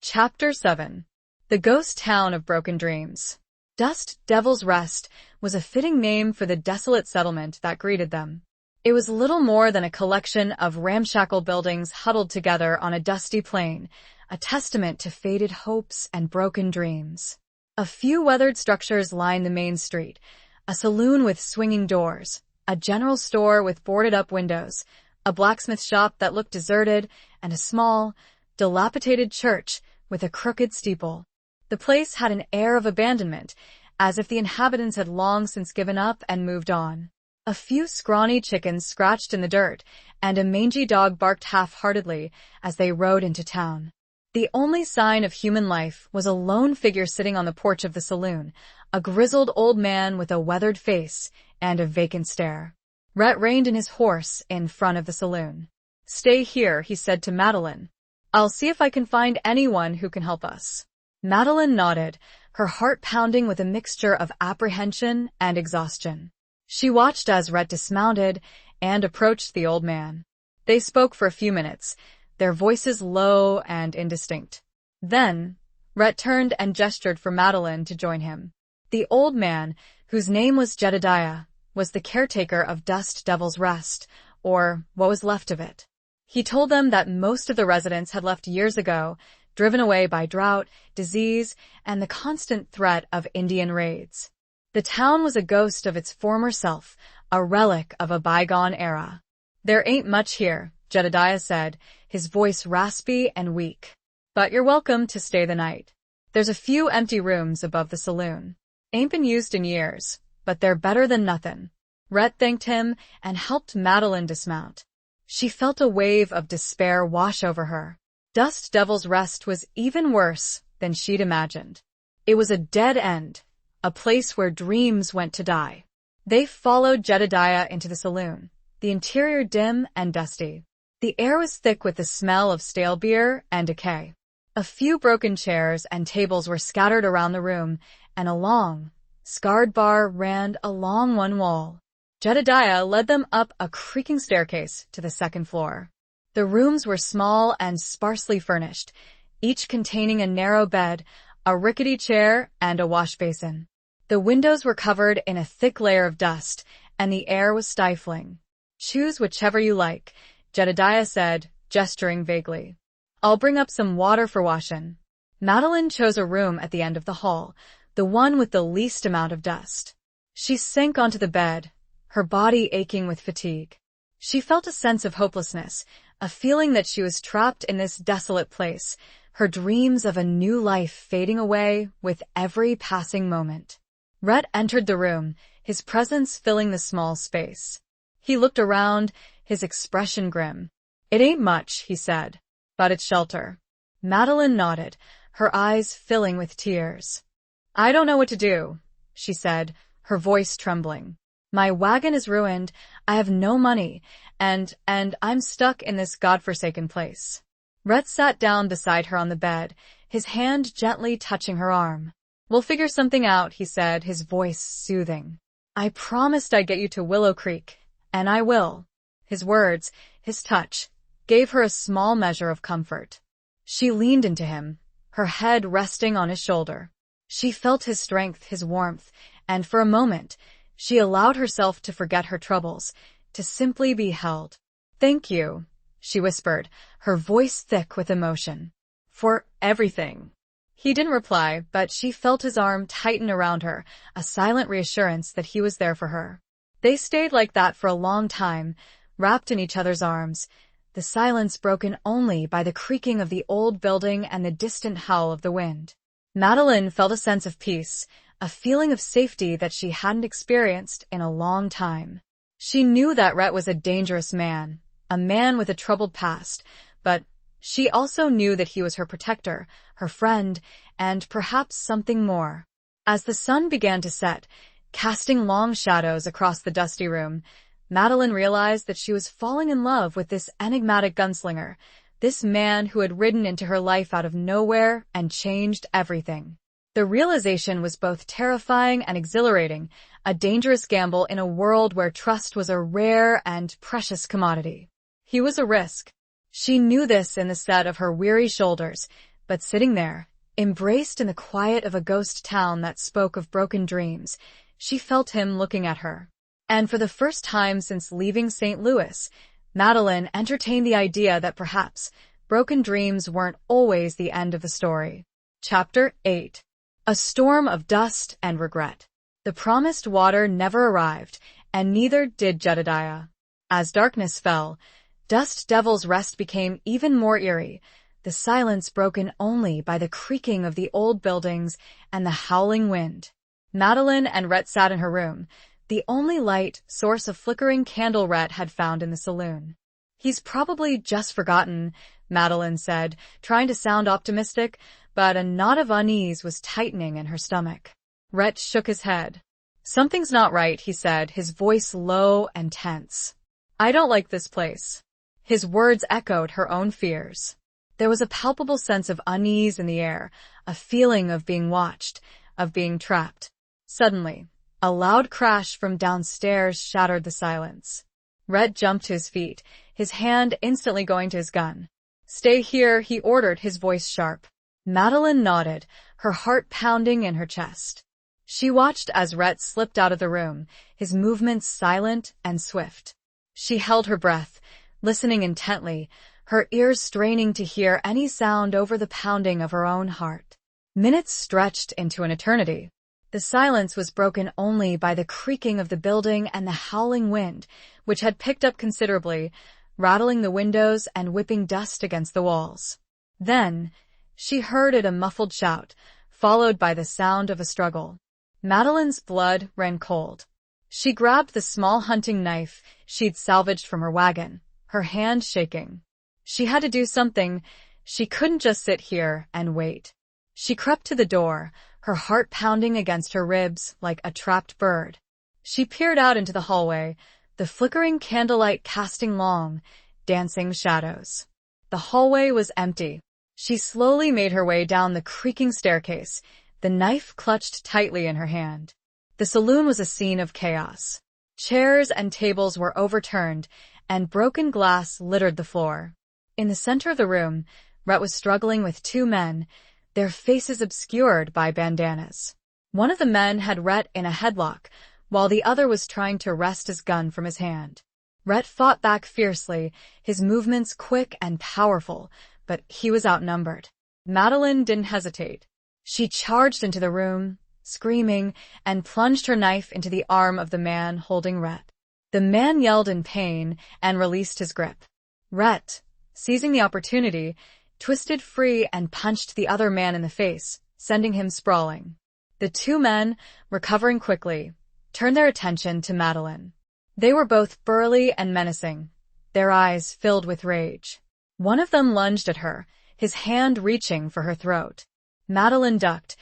Chapter 7. The Ghost Town of Broken Dreams. Dust Devil's Rest was a fitting name for the desolate settlement that greeted them. It was little more than a collection of ramshackle buildings huddled together on a dusty plain, a testament to faded hopes and broken dreams. A few weathered structures lined the main street, a saloon with swinging doors, a general store with boarded-up windows, a blacksmith shop that looked deserted, and a small, dilapidated church with a crooked steeple. The place had an air of abandonment, as if the inhabitants had long since given up and moved on. A few scrawny chickens scratched in the dirt, and a mangy dog barked half-heartedly as they rode into town. The only sign of human life was a lone figure sitting on the porch of the saloon, a grizzled old man with a weathered face and a vacant stare. Rhett reined in his horse in front of the saloon. "Stay here," he said to Madeline. "I'll see if I can find anyone who can help us." Madeline nodded, her heart pounding with a mixture of apprehension and exhaustion. She watched as Rhett dismounted and approached the old man. They spoke for a few minutes, their voices low and indistinct. Then, Rhett turned and gestured for Madeline to join him. The old man, whose name was Jedediah, was the caretaker of Dust Devil's Rest, or what was left of it. He told them that most of the residents had left years ago, driven away by drought, disease, and the constant threat of Indian raids. The town was a ghost of its former self, a relic of a bygone era. "There ain't much here," Jedediah said, his voice raspy and weak. "But you're welcome to stay the night. There's a few empty rooms above the saloon. Ain't been used in years, but they're better than nothin'." Rhett thanked him and helped Madeline dismount. She felt a wave of despair wash over her. Dust Devil's Rest was even worse than she'd imagined. It was a dead end, a place where dreams went to die. They followed Jedediah into the saloon, the interior dim and dusty. The air was thick with the smell of stale beer and decay. A few broken chairs and tables were scattered around the room, and a long, scarred bar ran along one wall. Jedediah led them up a creaking staircase to the second floor. The rooms were small and sparsely furnished, each containing a narrow bed, a rickety chair, and a wash basin. The windows were covered in a thick layer of dust, and the air was stifling. "Choose whichever you like," Jedediah said, gesturing vaguely. "I'll bring up some water for washin'." Madeline chose a room at the end of the hall, the one with the least amount of dust. She sank onto the bed, her body aching with fatigue. She felt a sense of hopelessness, a feeling that she was trapped in this desolate place, her dreams of a new life fading away with every passing moment. Rhett entered the room, his presence filling the small space. He looked around, his expression grim. "It ain't much," he said, "but it's shelter." Madeline nodded, her eyes filling with tears. "I don't know what to do," she said, her voice trembling. "My wagon is ruined, I have no money, and I'm stuck in this godforsaken place." Rhett sat down beside her on the bed, his hand gently touching her arm. "We'll figure something out," he said, his voice soothing. "I promised I'd get you to Willow Creek, and I will." His words, his touch, gave her a small measure of comfort. She leaned into him, her head resting on his shoulder. She felt his strength, his warmth, and for a moment, she allowed herself to forget her troubles, to simply be held. "Thank you," she whispered, her voice thick with emotion. "For everything." He didn't reply, but she felt his arm tighten around her, a silent reassurance that he was there for her. They stayed like that for a long time, wrapped in each other's arms, the silence broken only by the creaking of the old building and the distant howl of the wind. Madeline felt a sense of peace, a feeling of safety that she hadn't experienced in a long time. She knew that Rhett was a dangerous man, a man with a troubled past, but she also knew that he was her protector, her friend, and perhaps something more. As the sun began to set, casting long shadows across the dusty room, Madeline realized that she was falling in love with this enigmatic gunslinger, this man who had ridden into her life out of nowhere and changed everything. The realization was both terrifying and exhilarating, a dangerous gamble in a world where trust was a rare and precious commodity. He was a risk. She knew this in the set of her weary shoulders, but sitting there, embraced in the quiet of a ghost town that spoke of broken dreams, she felt him looking at her. And for the first time since leaving St. Louis, Madeline entertained the idea that perhaps broken dreams weren't always the end of the story. Chapter 8. A storm of dust and regret. The promised water never arrived, and neither did Jedediah. As darkness fell, Dust Devil's rest became even more eerie, the silence broken only by the creaking of the old buildings and the howling wind. Madeline and Rhett sat in her room, the only light source of flickering candle Rhett had found in the saloon. "He's probably just forgotten," Madeline said, trying to sound optimistic, but a knot of unease was tightening in her stomach. Rhett shook his head. "Something's not right," he said, his voice low and tense. "I don't like this place." His words echoed her own fears. There was a palpable sense of unease in the air, a feeling of being watched, of being trapped. Suddenly, a loud crash from downstairs shattered the silence. Rhett jumped to his feet, his hand instantly going to his gun. "Stay here," he ordered, his voice sharp. Madeline nodded, her heart pounding in her chest. She watched as Rhett slipped out of the room, his movements silent and swift. She held her breath, listening intently, her ears straining to hear any sound over the pounding of her own heart. Minutes stretched into an eternity. The silence was broken only by the creaking of the building and the howling wind, which had picked up considerably, rattling the windows and whipping dust against the walls. Then, she heard a muffled shout, followed by the sound of a struggle. Madeline's blood ran cold. She grabbed the small hunting knife she'd salvaged from her wagon, her hand shaking. She had to do something. She couldn't just sit here and wait. She crept to the door, her heart pounding against her ribs like a trapped bird. She peered out into the hallway, the flickering candlelight casting long, dancing shadows. The hallway was empty. She slowly made her way down the creaking staircase, the knife clutched tightly in her hand. The saloon was a scene of chaos. Chairs and tables were overturned, and broken glass littered the floor. In the center of the room, Rhett was struggling with two men, their faces obscured by bandanas. One of the men had Rhett in a headlock, while the other was trying to wrest his gun from his hand. Rhett fought back fiercely, his movements quick and powerful, but he was outnumbered. Madeline didn't hesitate. She charged into the room, screaming, and plunged her knife into the arm of the man holding Rhett. The man yelled in pain and released his grip. Rhett, seizing the opportunity, twisted free and punched the other man in the face, sending him sprawling. The two men, recovering quickly, turned their attention to Madeline. They were both burly and menacing, their eyes filled with rage. One of them lunged at her, his hand reaching for her throat. Madeline ducked,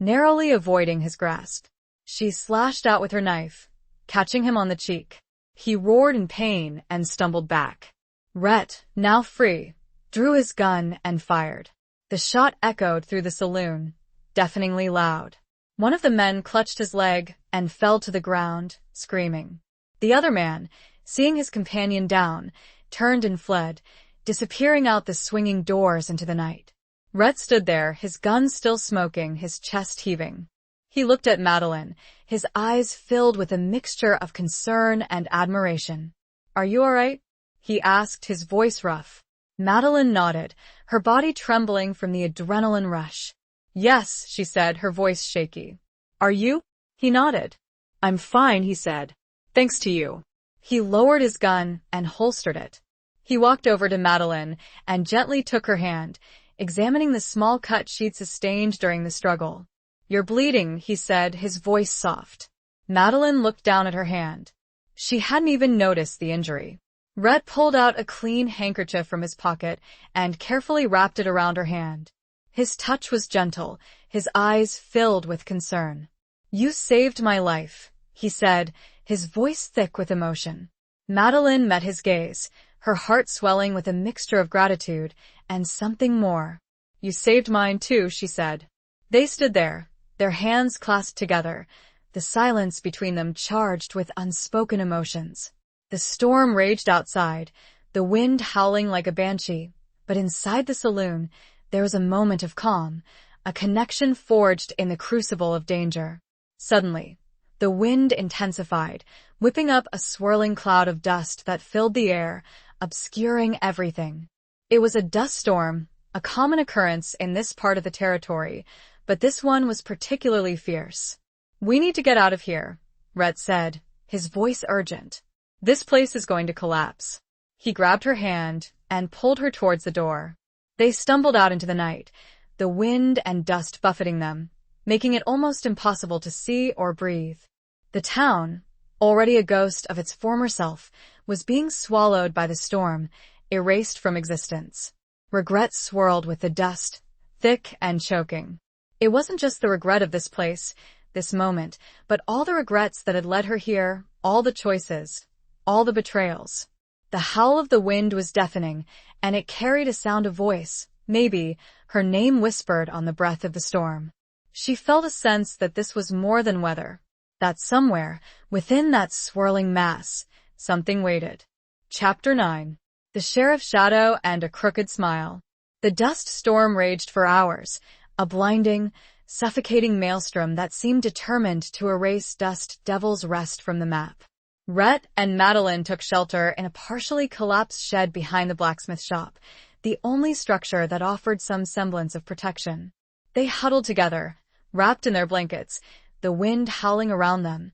narrowly avoiding his grasp. She slashed out with her knife, catching him on the cheek. He roared in pain and stumbled back. Rhett, now free, drew his gun and fired. The shot echoed through the saloon, deafeningly loud. One of the men clutched his leg and fell to the ground, screaming. The other man, seeing his companion down, turned and fled, disappearing out the swinging doors into the night. Rhett stood there, his gun still smoking, his chest heaving. He looked at Madeline, his eyes filled with a mixture of concern and admiration. "Are you all right?" he asked, his voice rough. Madeline nodded, her body trembling from the adrenaline rush. "Yes," she said, her voice shaky. "Are you?" He nodded. "I'm fine," he said. "Thanks to you." He lowered his gun and holstered it. He walked over to Madeline and gently took her hand, examining the small cut she'd sustained during the struggle. "You're bleeding," he said, his voice soft. Madeline looked down at her hand. She hadn't even noticed the injury. Rhett pulled out a clean handkerchief from his pocket and carefully wrapped it around her hand. His touch was gentle, his eyes filled with concern. "You saved my life," he said, his voice thick with emotion. Madeline met his gaze, her heart swelling with a mixture of gratitude and something more. "You saved mine too," she said. They stood there, their hands clasped together, the silence between them charged with unspoken emotions. The storm raged outside, the wind howling like a banshee, but inside the saloon, there was a moment of calm, a connection forged in the crucible of danger. Suddenly, the wind intensified, whipping up a swirling cloud of dust that filled the air, obscuring everything. It was a dust storm, a common occurrence in this part of the territory, but this one was particularly fierce. "We need to get out of here," Rhett said, his voice urgent. "This place is going to collapse." He grabbed her hand and pulled her towards the door. They stumbled out into the night, the wind and dust buffeting them, making it almost impossible to see or breathe. The town, already a ghost of its former self, was being swallowed by the storm, erased from existence. Regret swirled with the dust, thick and choking. It wasn't just the regret of this place, this moment, but all the regrets that had led her here, all the choices, all the betrayals. The howl of the wind was deafening, and it carried a sound of voice, maybe, her name whispered on the breath of the storm. She felt a sense that this was more than weather, that somewhere, within that swirling mass, something waited. Chapter 9. The Sheriff's Shadow and a Crooked Smile. The dust storm raged for hours, a blinding, suffocating maelstrom that seemed determined to erase Dust Devil's Rest from the map. Rhett and Madeline took shelter in a partially collapsed shed behind the blacksmith shop, the only structure that offered some semblance of protection. They huddled together, wrapped in their blankets, the wind howling around them,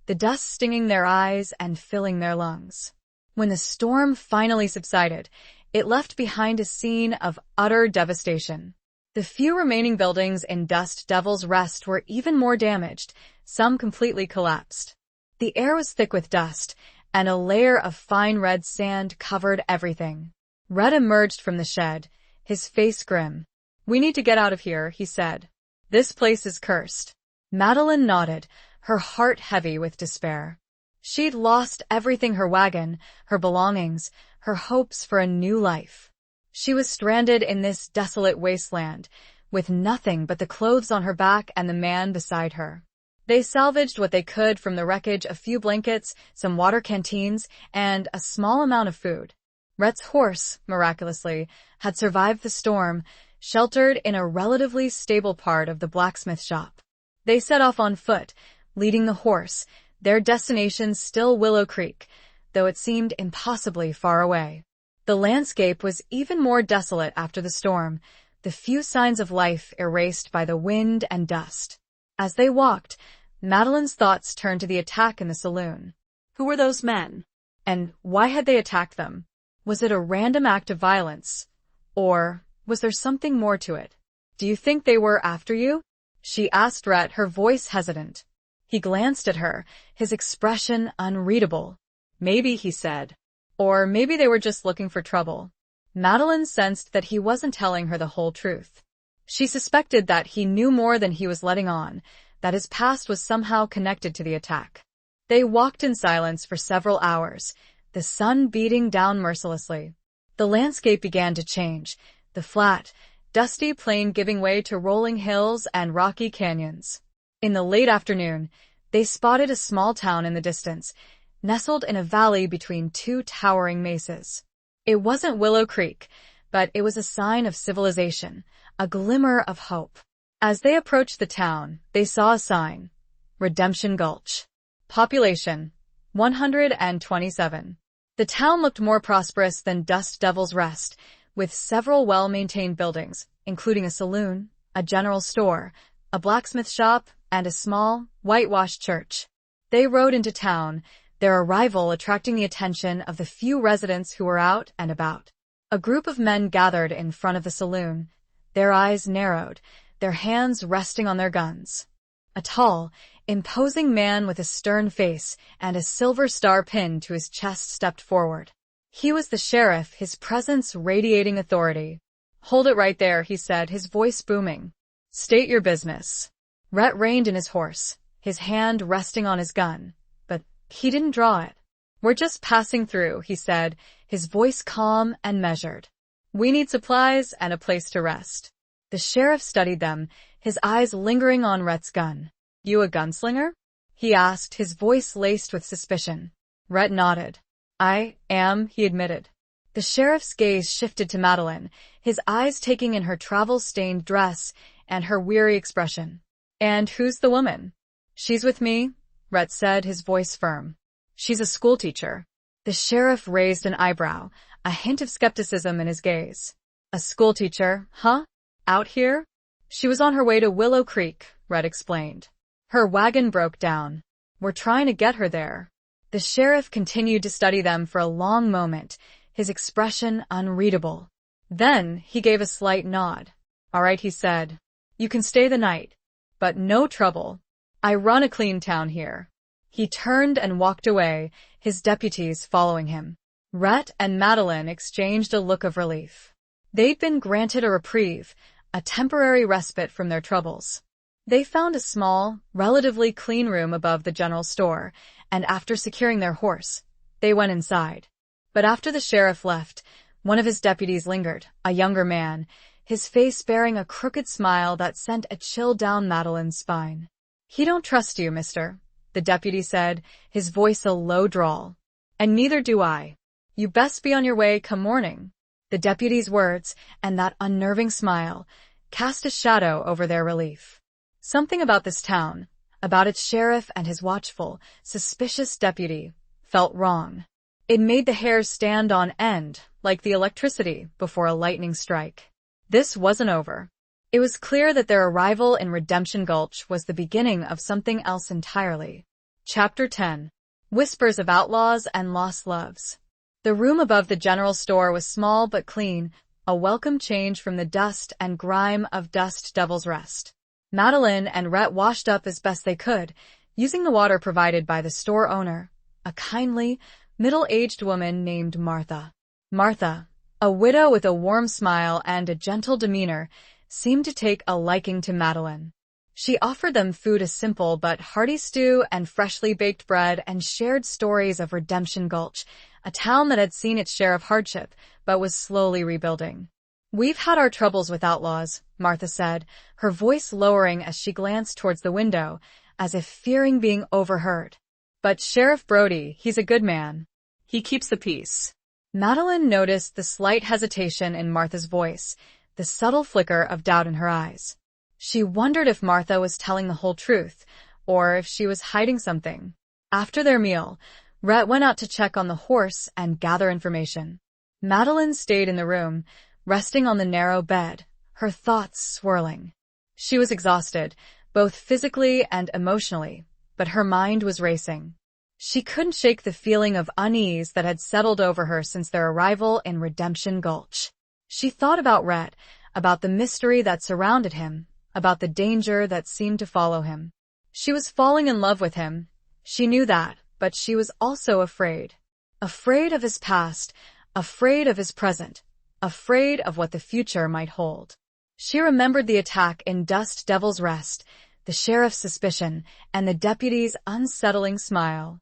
the dust stinging their eyes and filling their lungs. When the storm finally subsided, it left behind a scene of utter devastation. The few remaining buildings in Dust Devil's Rest were even more damaged, some completely collapsed. The air was thick with dust, and a layer of fine red sand covered everything. Red emerged from the shed, his face grim. "We need to get out of here," he said. "This place is cursed." Madeline nodded, her heart heavy with despair. She'd lost everything: her wagon, her belongings, her hopes for a new life. She was stranded in this desolate wasteland, with nothing but the clothes on her back and the man beside her. They salvaged what they could from the wreckage: a few blankets, some water canteens, and a small amount of food. Rhett's horse, miraculously, had survived the storm, sheltered in a relatively stable part of the blacksmith shop. They set off on foot, leading the horse, their destination still Willow Creek, though it seemed impossibly far away. The landscape was even more desolate after the storm, the few signs of life erased by the wind and dust. As they walked, Madeline's thoughts turned to the attack in the saloon. Who were those men? And why had they attacked them? Was it a random act of violence? Or was there something more to it? "Do you think they were after you?" she asked Rhett, her voice hesitant. He glanced at her, his expression unreadable. "Maybe," he said. "Or maybe they were just looking for trouble." Madeline sensed that he wasn't telling her the whole truth. She suspected that he knew more than he was letting on, that his past was somehow connected to the attack. They walked in silence for several hours, the sun beating down mercilessly. The landscape began to change, the flat, dusty plain giving way to rolling hills and rocky canyons. In the late afternoon, they spotted a small town in the distance, nestled in a valley between two towering mesas. It wasn't Willow Creek, but it was a sign of civilization, a glimmer of hope. As they approached the town, they saw a sign: Redemption Gulch. Population: 127. The town looked more prosperous than Dust Devil's Rest, with several well-maintained buildings, including a saloon, a general store, a blacksmith shop, and a small, whitewashed church. They rode into town, their arrival attracting the attention of the few residents who were out and about. A group of men gathered in front of the saloon, their eyes narrowed, their hands resting on their guns. A tall, imposing man with a stern face and a silver star pinned to his chest stepped forward. He was the sheriff, his presence radiating authority. "Hold it right there," he said, his voice booming. State your business. Rhett reined in his horse, his hand resting on his gun, but he didn't draw it. We're just passing through, he said, his voice calm and measured. We need supplies and a place to rest. The sheriff studied them, his eyes lingering on Rhett's gun. You a gunslinger? He asked, his voice laced with suspicion. Rhett nodded. I am, he admitted. The sheriff's gaze shifted to Madeline, his eyes taking in her travel-stained dress and her weary expression. And who's the woman? She's with me, Rhett said, his voice firm. She's a schoolteacher. The sheriff raised an eyebrow, a hint of skepticism in his gaze. A schoolteacher, huh? Out here? She was on her way to Willow Creek, Rhett explained. Her wagon broke down. We're trying to get her there. The sheriff continued to study them for a long moment, his expression unreadable. Then he gave a slight nod. All right, he said. You can stay the night. But no trouble. I run a clean town here. He turned and walked away, his deputies following him. Rhett and Madeline exchanged a look of relief. They'd been granted a reprieve, a temporary respite from their troubles. They found a small, relatively clean room above the general store, and after securing their horse, they went inside. But after the sheriff left, one of his deputies lingered, a younger man, his face bearing a crooked smile that sent a chill down Madeline's spine. He don't trust you, mister, the deputy said, his voice a low drawl. And neither do I. You best be on your way come morning. The deputy's words, and that unnerving smile, cast a shadow over their relief. Something about this town, about its sheriff and his watchful, suspicious deputy, felt wrong. It made the hairs stand on end, like the electricity before a lightning strike. This wasn't over. It was clear that their arrival in Redemption Gulch was the beginning of something else entirely. Chapter 10. Whispers of Outlaws and Lost Loves. The room above the general store was small but clean, a welcome change from the dust and grime of Dust Devil's Rest. Madeline and Rhett washed up as best they could, using the water provided by the store owner, a kindly, middle-aged woman named Martha. Martha, a widow with a warm smile and a gentle demeanor, seemed to take a liking to Madeline. She offered them food, a simple but hearty stew and freshly baked bread, and shared stories of Redemption Gulch, a town that had seen its share of hardship but was slowly rebuilding. We've had our troubles with outlaws, Martha said, her voice lowering as she glanced towards the window, as if fearing being overheard. But Sheriff Brody, he's a good man. He keeps the peace. Madeline noticed the slight hesitation in Martha's voice, the subtle flicker of doubt in her eyes. She wondered if Martha was telling the whole truth, or if she was hiding something. After their meal, Rhett went out to check on the horse and gather information. Madeline stayed in the room, resting on the narrow bed, her thoughts swirling. She was exhausted, both physically and emotionally, but her mind was racing. She couldn't shake the feeling of unease that had settled over her since their arrival in Redemption Gulch. She thought about Rhett, about the mystery that surrounded him, about the danger that seemed to follow him. She was falling in love with him. She knew that, but she was also afraid. Afraid of his past, afraid of his present, afraid of what the future might hold. She remembered the attack in Dust Devil's Rest, the sheriff's suspicion, and the deputy's unsettling smile.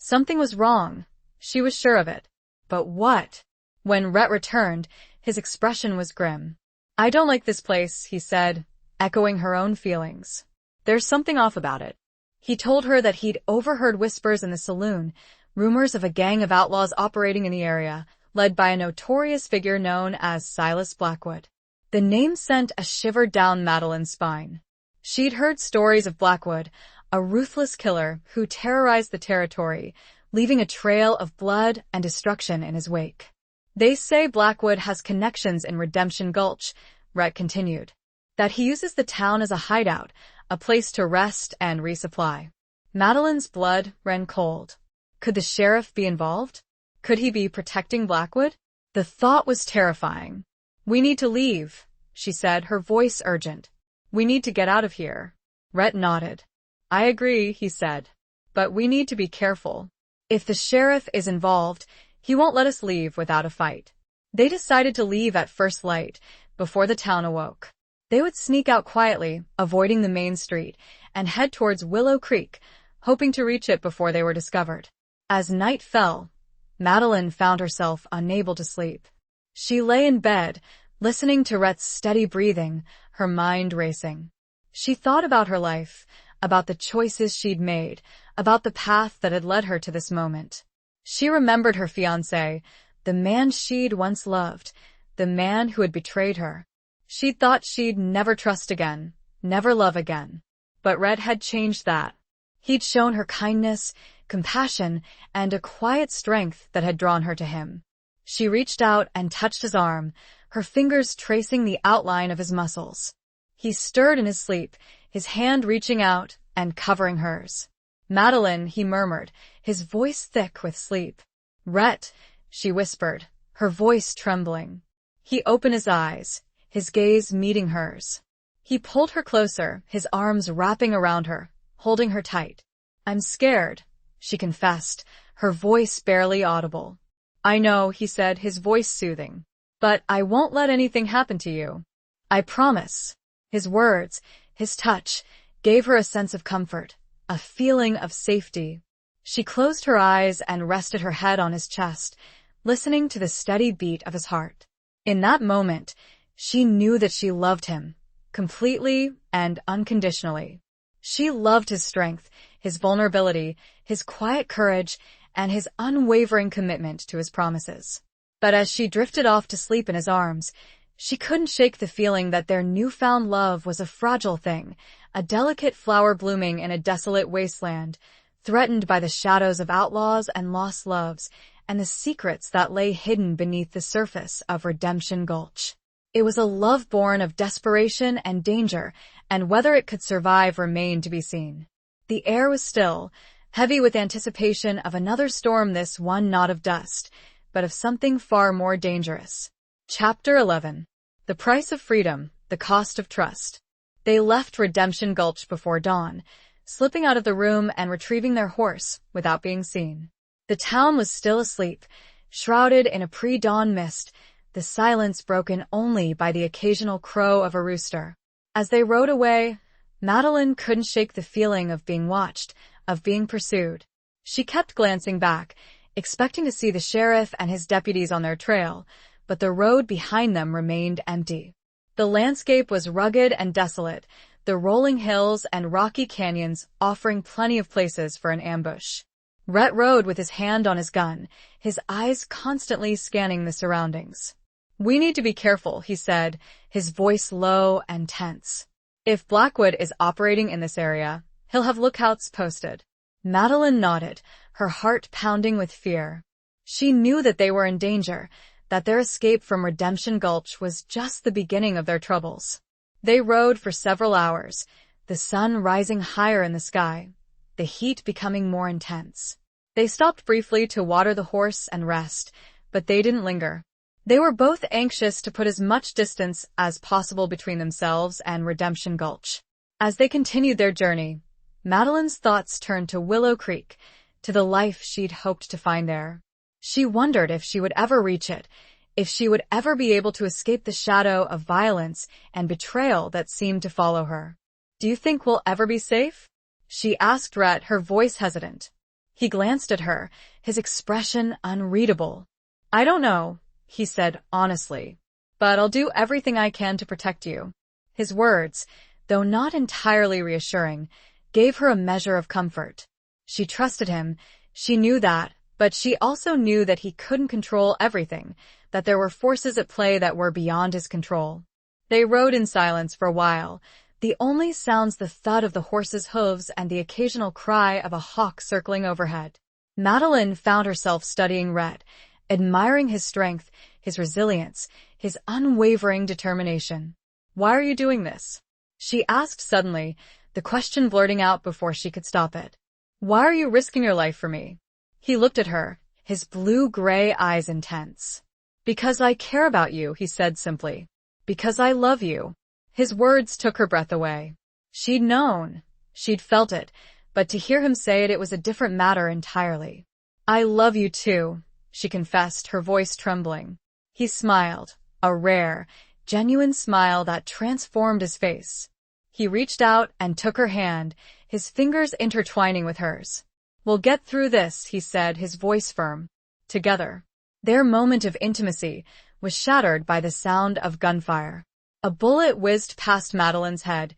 Something was wrong. She was sure of it. But what? When Rhett returned, his expression was grim. I don't like this place, he said, echoing her own feelings. There's something off about it. He told her that he'd overheard whispers in the saloon, rumors of a gang of outlaws operating in the area, led by a notorious figure known as Silas Blackwood. The name sent a shiver down Madeline's spine. She'd heard stories of Blackwood, a ruthless killer who terrorized the territory, leaving a trail of blood and destruction in his wake. They say Blackwood has connections in Redemption Gulch, Rhett continued. That he uses the town as a hideout, a place to rest and resupply. Madeline's blood ran cold. Could the sheriff be involved? Could he be protecting Blackwood? The thought was terrifying. We need to leave, she said, her voice urgent. We need to get out of here. Rhett nodded. I agree, he said. But we need to be careful. If the sheriff is involved, he won't let us leave without a fight. They decided to leave at first light, before the town awoke. They would sneak out quietly, avoiding the main street, and head towards Willow Creek, hoping to reach it before they were discovered. As night fell, Madeline found herself unable to sleep. She lay in bed, listening to Rhett's steady breathing, her mind racing. She thought about her life, about the choices she'd made, about the path that had led her to this moment. She remembered her fiancé, the man she'd once loved, the man who had betrayed her. She'd thought she'd never trust again, never love again. But Rhett had changed that. He'd shown her kindness, compassion, and a quiet strength that had drawn her to him. She reached out and touched his arm, her fingers tracing the outline of his muscles. He stirred in his sleep, his hand reaching out and covering hers. "Madeline," he murmured, his voice thick with sleep. "Rhett," she whispered, her voice trembling. He opened his eyes, his gaze meeting hers. He pulled her closer, his arms wrapping around her, holding her tight. "I'm scared," she confessed, her voice barely audible. "I know," he said, his voice soothing. "But I won't let anything happen to you. I promise." His words, his touch, gave her a sense of comfort, a feeling of safety. She closed her eyes and rested her head on his chest, listening to the steady beat of his heart. In that moment, she knew that she loved him, completely and unconditionally. She loved his strength, his vulnerability, his quiet courage, and his unwavering commitment to his promises. But as she drifted off to sleep in his arms, she couldn't shake the feeling that their newfound love was a fragile thing, a delicate flower blooming in a desolate wasteland, threatened by the shadows of outlaws and lost loves, and the secrets that lay hidden beneath the surface of Redemption Gulch. It was a love born of desperation and danger, and whether it could survive remained to be seen. The air was still, heavy with anticipation of another storm, this one not of dust, but of something far more dangerous. Chapter 11. The Price of Freedom, the Cost of Trust. They left Redemption Gulch before dawn, slipping out of the room and retrieving their horse without being seen. The town was still asleep, shrouded in a pre-dawn mist, the silence broken only by the occasional crow of a rooster. As they rode away, Madeline couldn't shake the feeling of being watched, of being pursued. She kept glancing back, expecting to see the sheriff and his deputies on their trail, but the road behind them remained empty. The landscape was rugged and desolate, the rolling hills and rocky canyons offering plenty of places for an ambush. Rhett rode with his hand on his gun, his eyes constantly scanning the surroundings. "We need to be careful," he said, his voice low and tense. "If Blackwood is operating in this area, he'll have lookouts posted." Madeline nodded, her heart pounding with fear. She knew that they were in danger, that their escape from Redemption Gulch was just the beginning of their troubles. They rode for several hours, the sun rising higher in the sky, the heat becoming more intense. They stopped briefly to water the horse and rest, but they didn't linger. They were both anxious to put as much distance as possible between themselves and Redemption Gulch. As they continued their journey, Madeline's thoughts turned to Willow Creek, to the life she'd hoped to find there. She wondered if she would ever reach it, if she would ever be able to escape the shadow of violence and betrayal that seemed to follow her. "Do you think we'll ever be safe?" she asked Rhett, her voice hesitant. He glanced at her, his expression unreadable. "I don't know," he said honestly, "but I'll do everything I can to protect you." His words, though not entirely reassuring, gave her a measure of comfort. She trusted him, she knew that, but she also knew that he couldn't control everything, that there were forces at play that were beyond his control. They rode in silence for a while, the only sounds the thud of the horse's hooves and the occasional cry of a hawk circling overhead. Madeline found herself studying Rhett, admiring his strength, his resilience, his unwavering determination. "Why are you doing this?" she asked suddenly, the question blurting out before she could stop it. "Why are you risking your life for me?" He looked at her, his blue-gray eyes intense. "Because I care about you," he said simply. "Because I love you." His words took her breath away. She'd known, she'd felt it, but to hear him say it, it was a different matter entirely. "I love you too," she confessed, her voice trembling. He smiled, a rare, genuine smile that transformed his face. He reached out and took her hand, his fingers intertwining with hers. "We'll get through this," he said, his voice firm. Together. Their moment of intimacy was shattered by the sound of gunfire. A bullet whizzed past Madeline's head,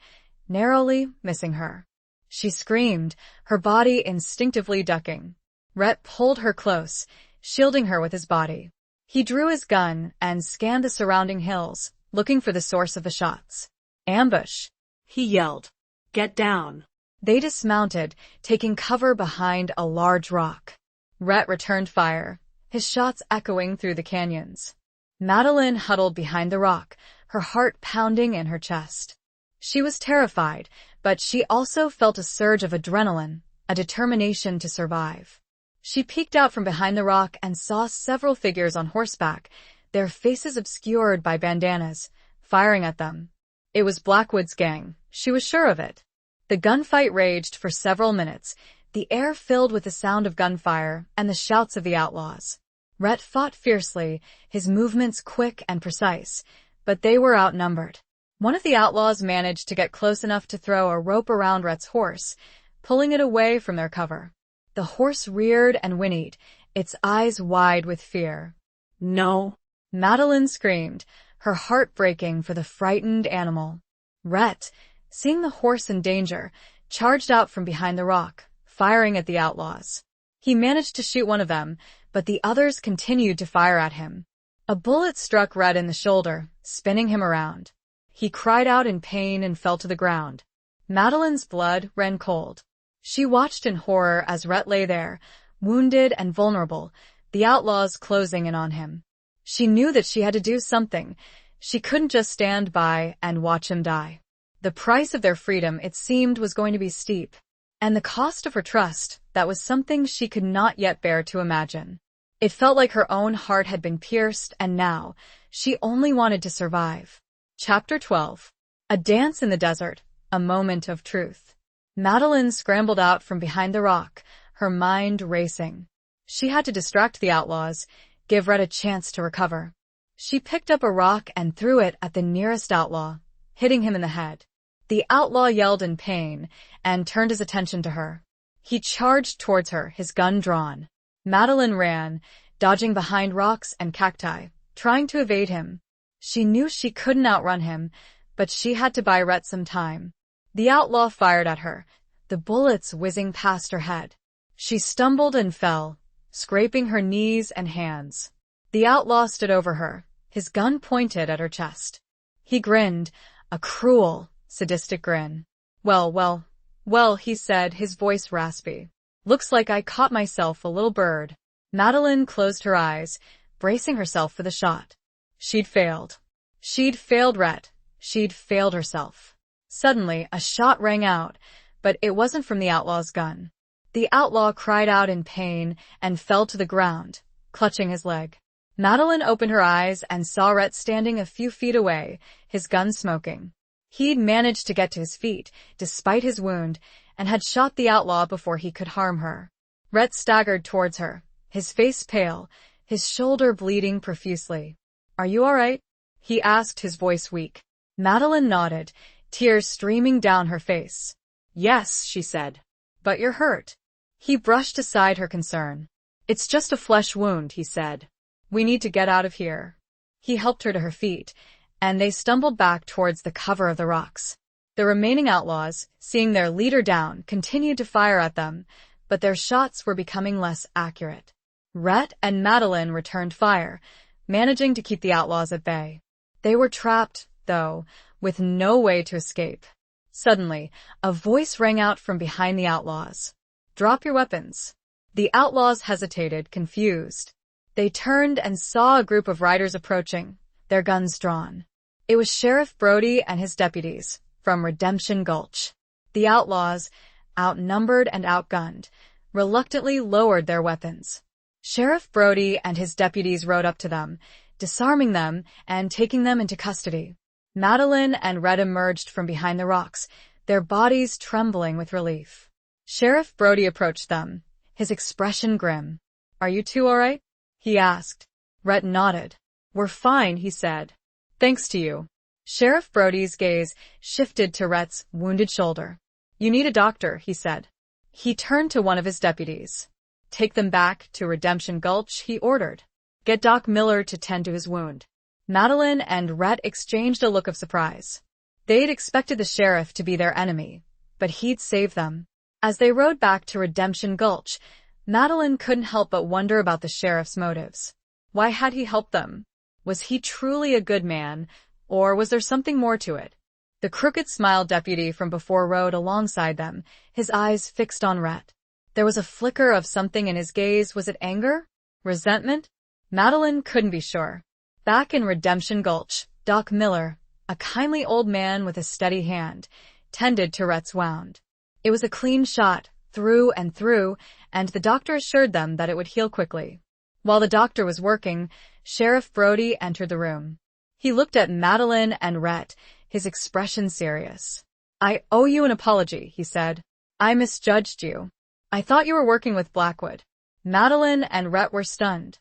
narrowly missing her. She screamed, her body instinctively ducking. Rhett pulled her close, shielding her with his body. He drew his gun and scanned the surrounding hills, looking for the source of the shots. "Ambush!" he yelled. "Get down." They dismounted, taking cover behind a large rock. Rhett returned fire, his shots echoing through the canyons. Madeline huddled behind the rock, her heart pounding in her chest. She was terrified, but she also felt a surge of adrenaline, a determination to survive. She peeked out from behind the rock and saw several figures on horseback, their faces obscured by bandanas, firing at them. It was Blackwood's gang, she was sure of it. The gunfight raged for several minutes, the air filled with the sound of gunfire and the shouts of the outlaws. Rhett fought fiercely, his movements quick and precise, but they were outnumbered. One of the outlaws managed to get close enough to throw a rope around Rhett's horse, pulling it away from their cover. The horse reared and whinnied, its eyes wide with fear. "No!" Madeline screamed, her heart breaking for the frightened animal. Rhett, seeing the horse in danger, charged out from behind the rock, firing at the outlaws. He managed to shoot one of them, but the others continued to fire at him. A bullet struck Rhett in the shoulder, spinning him around. He cried out in pain and fell to the ground. Madeline's blood ran cold. She watched in horror as Rhett lay there, wounded and vulnerable, the outlaws closing in on him. She knew that she had to do something. She couldn't just stand by and watch him die. The price of their freedom, it seemed, was going to be steep. And the cost of her trust, that was something she could not yet bear to imagine. It felt like her own heart had been pierced, and now, she only wanted to survive. Chapter 12. A Dance in the Desert, a Moment of Truth. Madeline scrambled out from behind the rock, her mind racing. She had to distract the outlaws, give Rhett a chance to recover. She picked up a rock and threw it at the nearest outlaw, hitting him in the head. The outlaw yelled in pain and turned his attention to her. He charged towards her, his gun drawn. Madeline ran, dodging behind rocks and cacti, trying to evade him. She knew she couldn't outrun him, but she had to buy Rhett some time. The outlaw fired at her, the bullets whizzing past her head. She stumbled and fell, scraping her knees and hands. The outlaw stood over her, his gun pointed at her chest. He grinned, a cruel, sadistic grin. Well, he said, his voice raspy. "Looks like I caught myself a little bird." Madeline closed her eyes, bracing herself for the shot. She'd failed. She'd failed Rhett. She'd failed herself. Suddenly, a shot rang out, but it wasn't from the outlaw's gun. The outlaw cried out in pain and fell to the ground, clutching his leg. Madeline opened her eyes and saw Rhett standing a few feet away, his gun smoking. He'd managed to get to his feet, despite his wound, and had shot the outlaw before he could harm her. Rhett staggered towards her, his face pale, his shoulder bleeding profusely. "Are you all right?" he asked, his voice weak. Madeline nodded, tears streaming down her face. "Yes," she said. "But you're hurt." He brushed aside her concern. "It's just a flesh wound," he said. "We need to get out of here." He helped her to her feet, and they stumbled back towards the cover of the rocks. The remaining outlaws, seeing their leader down, continued to fire at them, but their shots were becoming less accurate. Rhett and Madeline returned fire, managing to keep the outlaws at bay. They were trapped, though, with no way to escape. Suddenly, a voice rang out from behind the outlaws. "Drop your weapons." The outlaws hesitated, confused. They turned and saw a group of riders approaching, their guns drawn. It was Sheriff Brody and his deputies, from Redemption Gulch. The outlaws, outnumbered and outgunned, reluctantly lowered their weapons. Sheriff Brody and his deputies rode up to them, disarming them and taking them into custody. Madeline and Rhett emerged from behind the rocks, their bodies trembling with relief. Sheriff Brody approached them, his expression grim. "Are you two all right?" he asked. Rhett nodded. "We're fine," he said. Thanks to you. Sheriff Brody's gaze shifted to Rhett's wounded shoulder. You need a doctor, he said. He turned to one of his deputies. Take them back to Redemption Gulch, he ordered. Get Doc Miller to tend to his wound. Madeline and Rhett exchanged a look of surprise. They'd expected the sheriff to be their enemy, but he'd save them. As they rode back to Redemption Gulch, Madeline couldn't help but wonder about the sheriff's motives. Why had he helped them? Was he truly a good man, or was there something more to it? The crooked-smiled deputy from before rode alongside them, his eyes fixed on Rhett. There was a flicker of something in his gaze. Was it anger? Resentment? Madeline couldn't be sure. Back in Redemption Gulch, Doc Miller, a kindly old man with a steady hand, tended to Rhett's wound. It was a clean shot, through and through, and the doctor assured them that it would heal quickly. While the doctor was working, Sheriff Brody entered the room. He looked at Madeline and Rhett, his expression serious. I owe you an apology, he said. I misjudged you. I thought you were working with Blackwood. Madeline and Rhett were stunned.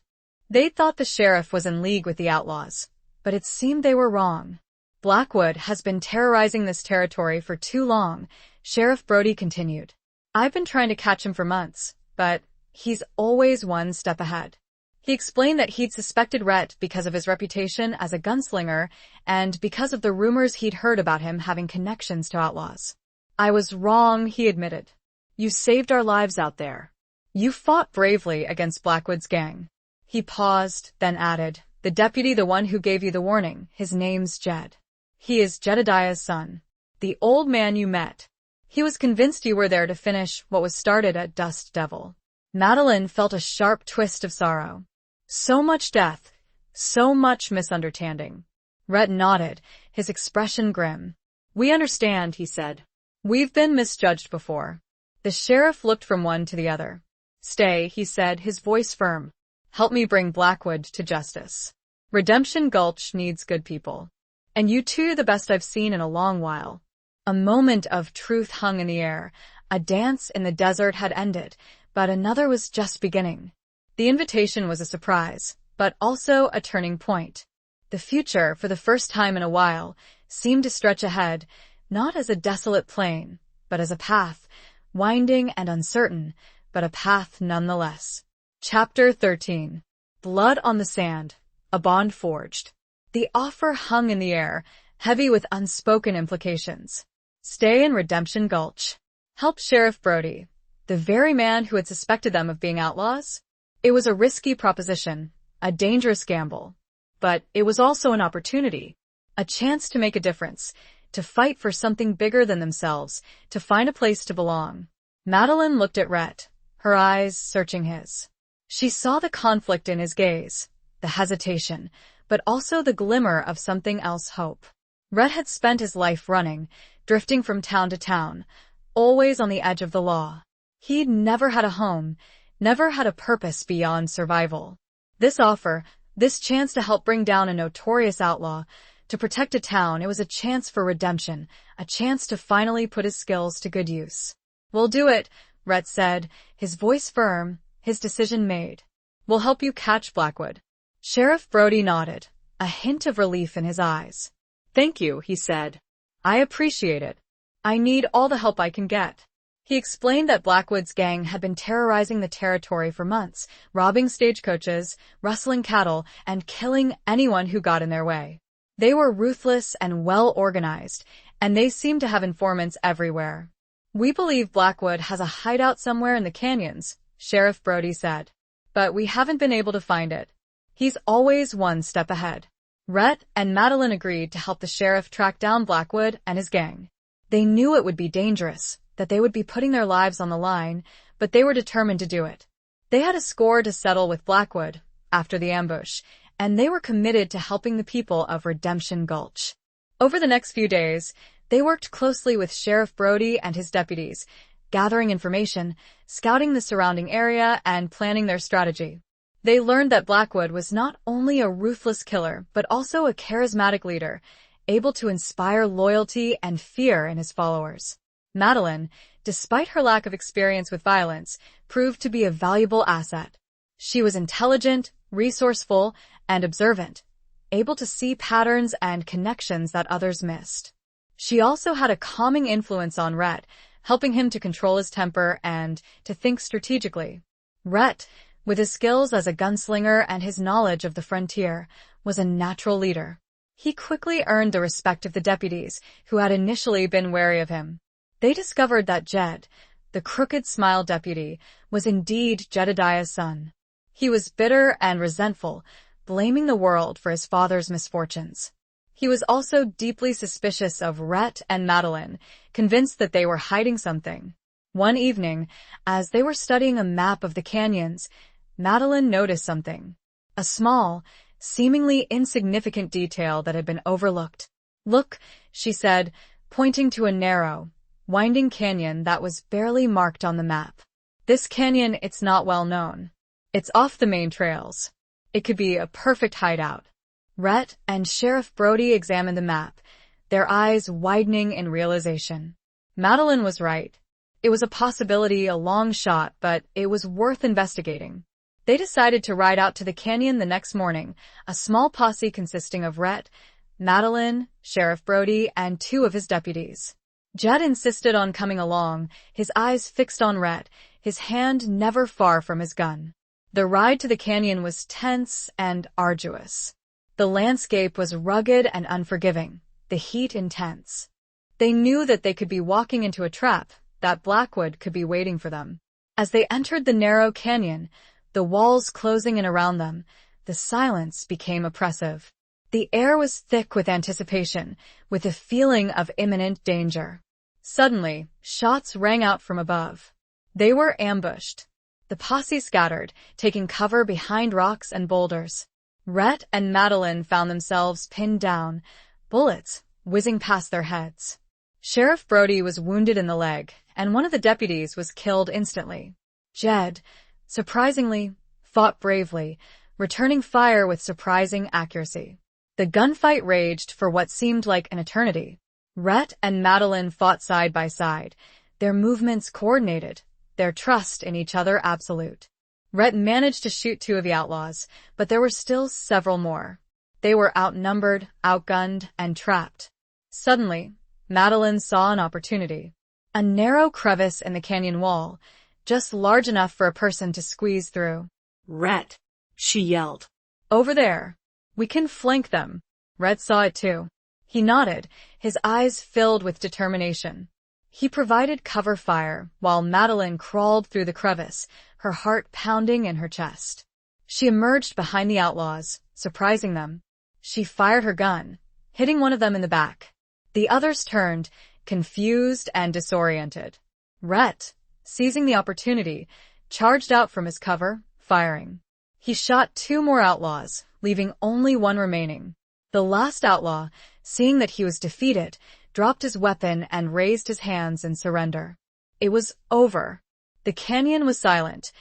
They thought the sheriff was in league with the outlaws, but it seemed they were wrong. Blackwood has been terrorizing this territory for too long, Sheriff Brody continued. I've been trying to catch him for months, but he's always one step ahead. He explained that he'd suspected Rhett because of his reputation as a gunslinger and because of the rumors he'd heard about him having connections to outlaws. I was wrong, he admitted. You saved our lives out there. You fought bravely against Blackwood's gang. He paused, then added, the deputy, the one who gave you the warning, his name's Jed. He is Jedediah's son, the old man you met. He was convinced you were there to finish what was started at Dust Devil. Madeline felt a sharp twist of sorrow. So much death, so much misunderstanding. Rhett nodded, his expression grim. We understand, he said. We've been misjudged before. The sheriff looked from one to the other. Stay, he said, his voice firm. Help me bring Blackwood to justice. Redemption Gulch needs good people. And you two are the best I've seen in a long while. A moment of truth hung in the air. A dance in the desert had ended, but another was just beginning. The invitation was a surprise, but also a turning point. The future, for the first time in a while, seemed to stretch ahead, not as a desolate plain, but as a path, winding and uncertain, but a path nonetheless. Chapter 13. Blood on the Sand, a Bond Forged. The offer hung in the air, heavy with unspoken implications. Stay in Redemption Gulch. Help Sheriff Brody, the very man who had suspected them of being outlaws? It was a risky proposition, a dangerous gamble. But it was also an opportunity, a chance to make a difference, to fight for something bigger than themselves, to find a place to belong. Madeline looked at Rhett, her eyes searching his. She saw the conflict in his gaze, the hesitation, but also the glimmer of something else, hope. Rhett had spent his life running, drifting from town to town, always on the edge of the law. He'd never had a home, never had a purpose beyond survival. This offer, this chance to help bring down a notorious outlaw, to protect a town, it was a chance for redemption, a chance to finally put his skills to good use. We'll do it, Rhett said, his voice firm, his decision made. We'll help you catch Blackwood. Sheriff Brody nodded, a hint of relief in his eyes. Thank you, he said. I appreciate it. I need all the help I can get. He explained that Blackwood's gang had been terrorizing the territory for months, robbing stagecoaches, rustling cattle, and killing anyone who got in their way. They were ruthless and well-organized, and they seemed to have informants everywhere. We believe Blackwood has a hideout somewhere in the canyons, Sheriff Brody said. But we haven't been able to find it. He's always one step ahead. Rhett and Madeline agreed to help the sheriff track down Blackwood and his gang. They knew it would be dangerous, that they would be putting their lives on the line, but they were determined to do it. They had a score to settle with Blackwood after the ambush, and they were committed to helping the people of Redemption Gulch. Over the next few days, they worked closely with Sheriff Brody and his deputies, gathering information, scouting the surrounding area, and planning their strategy. They learned that Blackwood was not only a ruthless killer, but also a charismatic leader, able to inspire loyalty and fear in his followers. Madeline, despite her lack of experience with violence, proved to be a valuable asset. She was intelligent, resourceful, and observant, able to see patterns and connections that others missed. She also had a calming influence on Rhett, helping him to control his temper and to think strategically. Rhett, with his skills as a gunslinger and his knowledge of the frontier, was a natural leader. He quickly earned the respect of the deputies, who had initially been wary of him. They discovered that Jed, the crooked smile deputy, was indeed Jedediah's son. He was bitter and resentful, blaming the world for his father's misfortunes. He was also deeply suspicious of Rhett and Madeline, convinced that they were hiding something. One evening, as they were studying a map of the canyons, Madeline noticed something. A small, seemingly insignificant detail that had been overlooked. "Look," she said, pointing to a narrow, winding canyon that was barely marked on the map. "This canyon, it's not well known. It's off the main trails. It could be a perfect hideout." Rhett and Sheriff Brody examined the map, their eyes widening in realization. Madeline was right. It was a possibility, a long shot, but it was worth investigating. They decided to ride out to the canyon the next morning, a small posse consisting of Rhett, Madeline, Sheriff Brody, and 2 of his deputies. Jed insisted on coming along, his eyes fixed on Rhett, his hand never far from his gun. The ride to the canyon was tense and arduous. The landscape was rugged and unforgiving, the heat intense. They knew that they could be walking into a trap, that Blackwood could be waiting for them. As they entered the narrow canyon, the walls closing in around them, the silence became oppressive. The air was thick with anticipation, with a feeling of imminent danger. Suddenly, shots rang out from above. They were ambushed. The posse scattered, taking cover behind rocks and boulders. Rhett and Madeline found themselves pinned down, bullets whizzing past their heads. Sheriff Brody was wounded in the leg, and one of the deputies was killed instantly. Jed, surprisingly, fought bravely, returning fire with surprising accuracy. The gunfight raged for what seemed like an eternity. Rhett and Madeline fought side by side, their movements coordinated, their trust in each other absolute. Rhett managed to shoot 2 of the outlaws, but there were still several more. They were outnumbered, outgunned, and trapped. Suddenly, Madeline saw an opportunity. A narrow crevice in the canyon wall, just large enough for a person to squeeze through. "Rhett," she yelled. "Over there. We can flank them." Rhett saw it too. He nodded, his eyes filled with determination. He provided cover fire while Madeline crawled through the crevice, her heart pounding in her chest. She emerged behind the outlaws, surprising them. She fired her gun, hitting one of them in the back. The others turned, confused and disoriented. Rhett, seizing the opportunity, charged out from his cover, firing. He shot 2 more outlaws, leaving only one remaining. The last outlaw, seeing that he was defeated, dropped his weapon and raised his hands in surrender. It was over. The canyon was silent,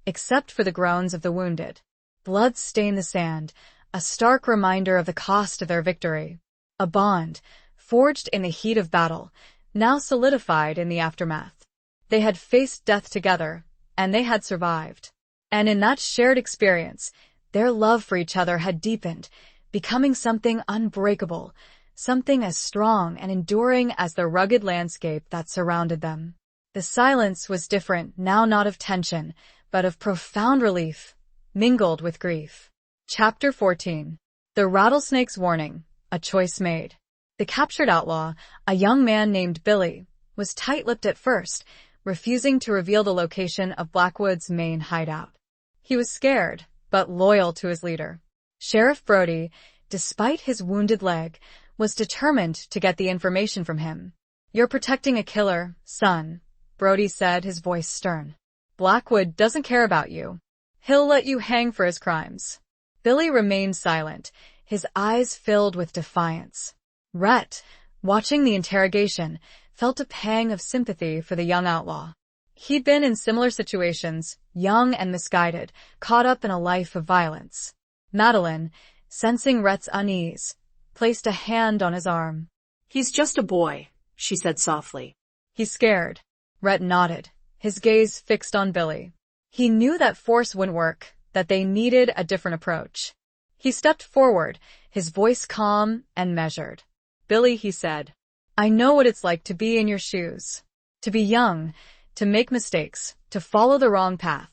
except for the groans of the wounded. Blood stained the sand, a stark reminder of the cost of their victory. A bond, forged in the heat of battle, now solidified in the aftermath. They had faced death together, and they had survived. And in that shared experience, their love for each other had deepened, becoming something unbreakable, something as strong and enduring as the rugged landscape that surrounded them. The silence was different, now not of tension, but of profound relief, mingled with grief. Chapter 14. The Rattlesnake's Warning, a Choice Made. The captured outlaw, a young man named Billy, was tight-lipped at first, refusing to reveal the location of Blackwood's main hideout. He was scared, but loyal to his leader. Sheriff Brody, despite his wounded leg, was determined to get the information from him. "You're protecting a killer, son," Brody said, his voice stern. "Blackwood doesn't care about you. He'll let you hang for his crimes." Billy remained silent, his eyes filled with defiance. Rhett, watching the interrogation, felt a pang of sympathy for the young outlaw. He'd been in similar situations, young and misguided, caught up in a life of violence. Madeline, sensing Rhett's unease, placed a hand on his arm. "He's just a boy," she said softly. "He's scared." Rhett nodded, his gaze fixed on Billy. He knew that force wouldn't work, that they needed a different approach. He stepped forward, his voice calm and measured. "Billy," he said, "I know what it's like to be in your shoes. To be young, to make mistakes, to follow the wrong path."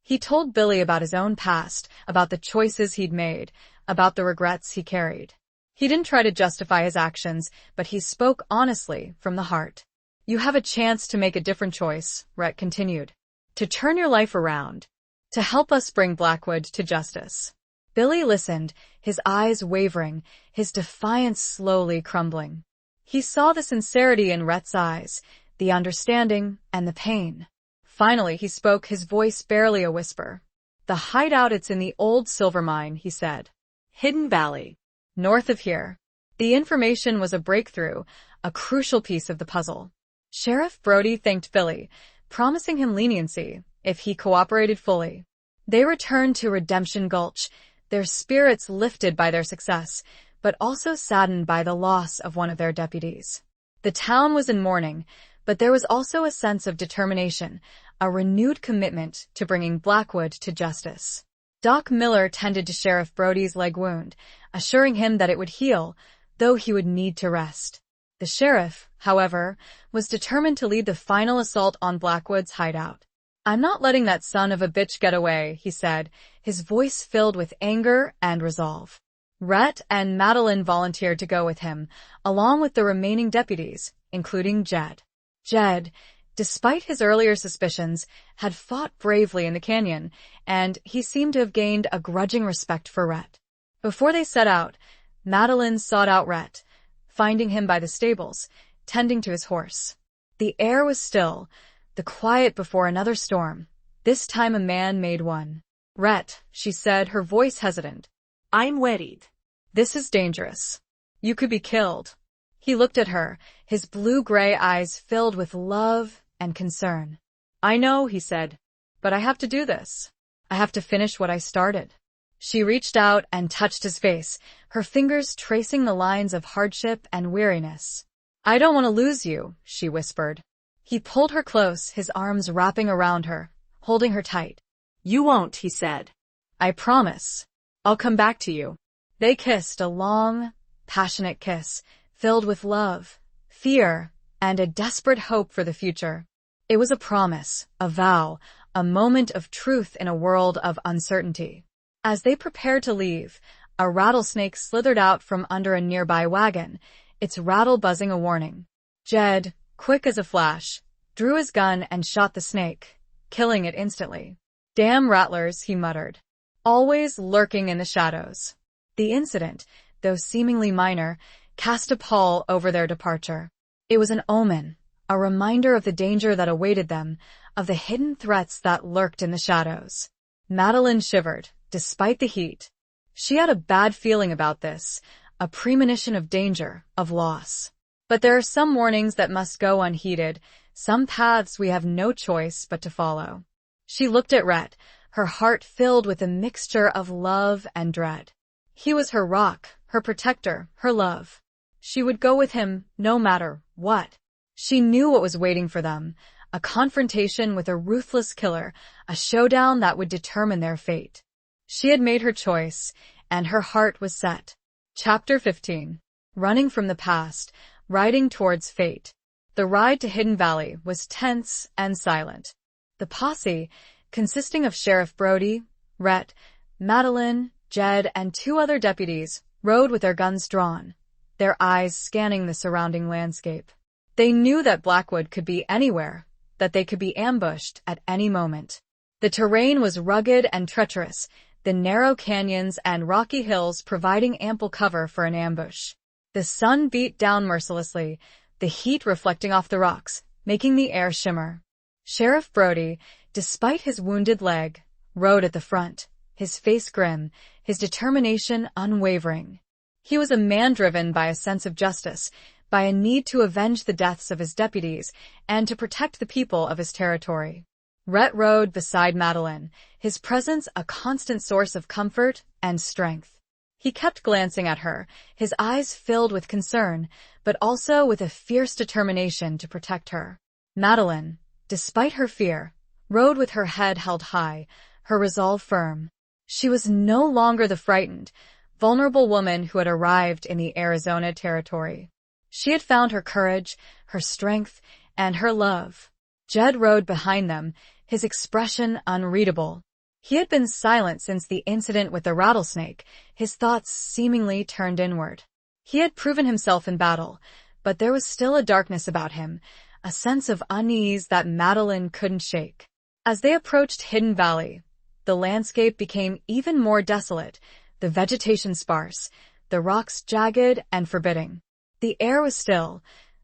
He told Billy about his own past, about the choices he'd made, about the regrets he carried. He didn't try to justify his actions, but he spoke honestly from the heart. "You have a chance to make a different choice," Rhett continued. "To turn your life around. To help us bring Blackwood to justice." Billy listened, his eyes wavering, his defiance slowly crumbling. He saw the sincerity in Rhett's eyes, the understanding and the pain. Finally, he spoke, his voice barely a whisper. "The hideout, it's in the old silver mine," he said. "Hidden Valley. North of here." The information was a breakthrough, a crucial piece of the puzzle. Sheriff Brody thanked Billy, promising him leniency if he cooperated fully. They returned to Redemption Gulch, their spirits lifted by their success, but also saddened by the loss of one of their deputies. The town was in mourning, but there was also a sense of determination, a renewed commitment to bringing Blackwood to justice. Doc Miller tended to Sheriff Brody's leg wound, assuring him that it would heal, though he would need to rest. The sheriff, however, was determined to lead the final assault on Blackwood's hideout. "I'm not letting that son of a bitch get away," he said, his voice filled with anger and resolve. Rhett and Madeline volunteered to go with him, along with the remaining deputies, including Jed. Jed, despite his earlier suspicions, had fought bravely in the canyon, and he seemed to have gained a grudging respect for Rhett. Before they set out, Madeline sought out Rhett, finding him by the stables, tending to his horse. The air was still, the quiet before another storm. This time a man made one. "Rhett," she said, her voice hesitant. "I'm worried. This is dangerous. You could be killed." He looked at her, his blue-gray eyes filled with love and concern. "I know," he said, "but I have to do this. I have to finish what I started." She reached out and touched his face, her fingers tracing the lines of hardship and weariness. "I don't want to lose you," she whispered. He pulled her close, his arms wrapping around her, holding her tight. "You won't," he said. "I promise. I'll come back to you." They kissed, a long, passionate kiss, filled with love, fear, and a desperate hope for the future. It was a promise, a vow, a moment of truth in a world of uncertainty. As they prepared to leave, a rattlesnake slithered out from under a nearby wagon, its rattle buzzing a warning. Jed, quick as a flash, drew his gun and shot the snake, killing it instantly. "Damn rattlers," he muttered, always lurking in the shadows. The incident, though seemingly minor, cast a pall over their departure. It was an omen, a reminder of the danger that awaited them, of the hidden threats that lurked in the shadows. Madeline shivered, despite the heat. She had a bad feeling about this, a premonition of danger, of loss. But there are some warnings that must go unheeded, some paths we have no choice but to follow. She looked at Rhett, her heart filled with a mixture of love and dread. He was her rock, her protector, her love. She would go with him no matter what. She knew what was waiting for them, a confrontation with a ruthless killer, a showdown that would determine their fate. She had made her choice, and her heart was set. Chapter 15. Running from the past, riding towards fate. The ride to Hidden Valley was tense and silent. The posse, consisting of Sheriff Brody, Rhett, Madeline, Jed, and 2 other deputies, rode with their guns drawn, their eyes scanning the surrounding landscape. They knew that Blackwood could be anywhere, that they could be ambushed at any moment. The terrain was rugged and treacherous, the narrow canyons and rocky hills providing ample cover for an ambush. The sun beat down mercilessly, the heat reflecting off the rocks, making the air shimmer. Sheriff Brody, despite his wounded leg, rode at the front, his face grim, his determination unwavering. He was a man driven by a sense of justice, by a need to avenge the deaths of his deputies and to protect the people of his territory. Rhett rode beside Madeline, his presence a constant source of comfort and strength. He kept glancing at her, his eyes filled with concern, but also with a fierce determination to protect her. Madeline, despite her fear, rode with her head held high, her resolve firm. She was no longer the frightened, vulnerable woman who had arrived in the Arizona territory. She had found her courage, her strength, and her love. Jed rode behind them, his expression unreadable. He had been silent since the incident with the rattlesnake, his thoughts seemingly turned inward. He had proven himself in battle, but there was still a darkness about him, a sense of unease that Madeline couldn't shake. As they approached Hidden Valley, the landscape became even more desolate, the vegetation sparse, the rocks jagged and forbidding. The air was still,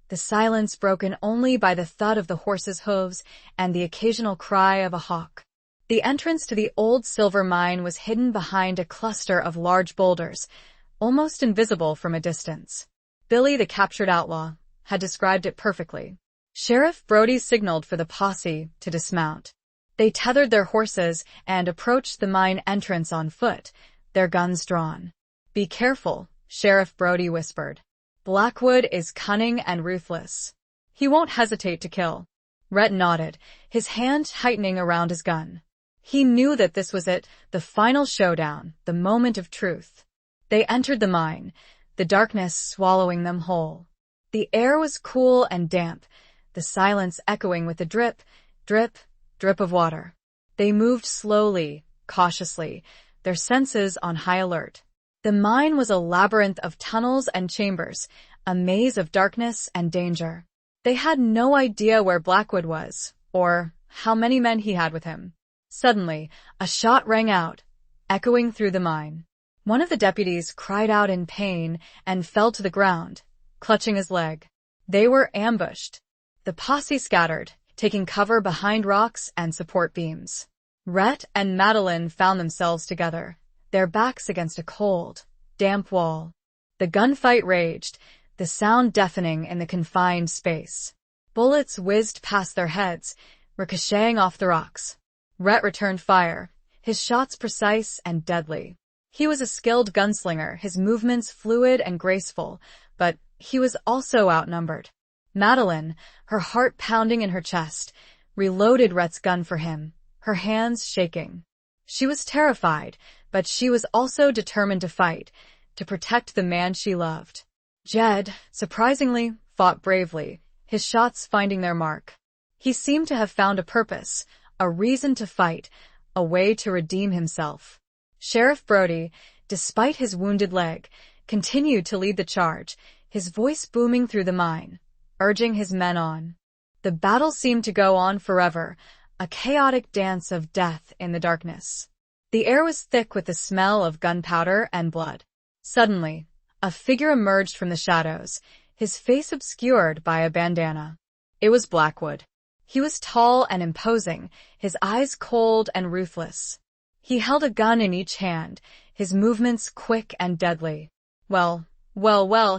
the silence broken only by the thud of the horse's hooves and the occasional cry of a hawk. The entrance to the old silver mine was hidden behind a cluster of large boulders, almost invisible from a distance. Billy, the captured outlaw, had described it perfectly. Sheriff Brody signaled for the posse to dismount. They tethered their horses and approached the mine entrance on foot, their guns drawn. "Be careful," Sheriff Brody whispered. "Blackwood is cunning and ruthless. He won't hesitate to kill." Rhett nodded, his hand tightening around his gun. He knew that this was it, the final showdown, the moment of truth. They entered the mine, the darkness swallowing them whole. The air was cool and damp, the silence echoing with the drip, drip, drip of water. They moved slowly, cautiously, their senses on high alert. The mine was a labyrinth of tunnels and chambers, a maze of darkness and danger. They had no idea where Blackwood was, or how many men he had with him. Suddenly, a shot rang out, echoing through the mine. One of the deputies cried out in pain and fell to the ground, clutching his leg. They were ambushed. The posse scattered, taking cover behind rocks and support beams. Rhett and Madeline found themselves together, their backs against a cold, damp wall. The gunfight raged, the sound deafening in the confined space. Bullets whizzed past their heads, ricocheting off the rocks. Rhett returned fire, his shots precise and deadly. He was a skilled gunslinger, his movements fluid and graceful, but he was also outnumbered. Madeline, her heart pounding in her chest, reloaded Rhett's gun for him, her hands shaking. She was terrified, but she was also determined to fight, to protect the man she loved. Jed, surprisingly, fought bravely, his shots finding their mark. He seemed to have found a purpose, a reason to fight, a way to redeem himself. Sheriff Brody, despite his wounded leg, continued to lead the charge, his voice booming through the mine, urging his men on. The battle seemed to go on forever, a chaotic dance of death in the darkness. The air was thick with the smell of gunpowder and blood. Suddenly, a figure emerged from the shadows, his face obscured by a bandana. It was Blackwood. He was tall and imposing, his eyes cold and ruthless. He held a gun in each hand, his movements quick and deadly. Well,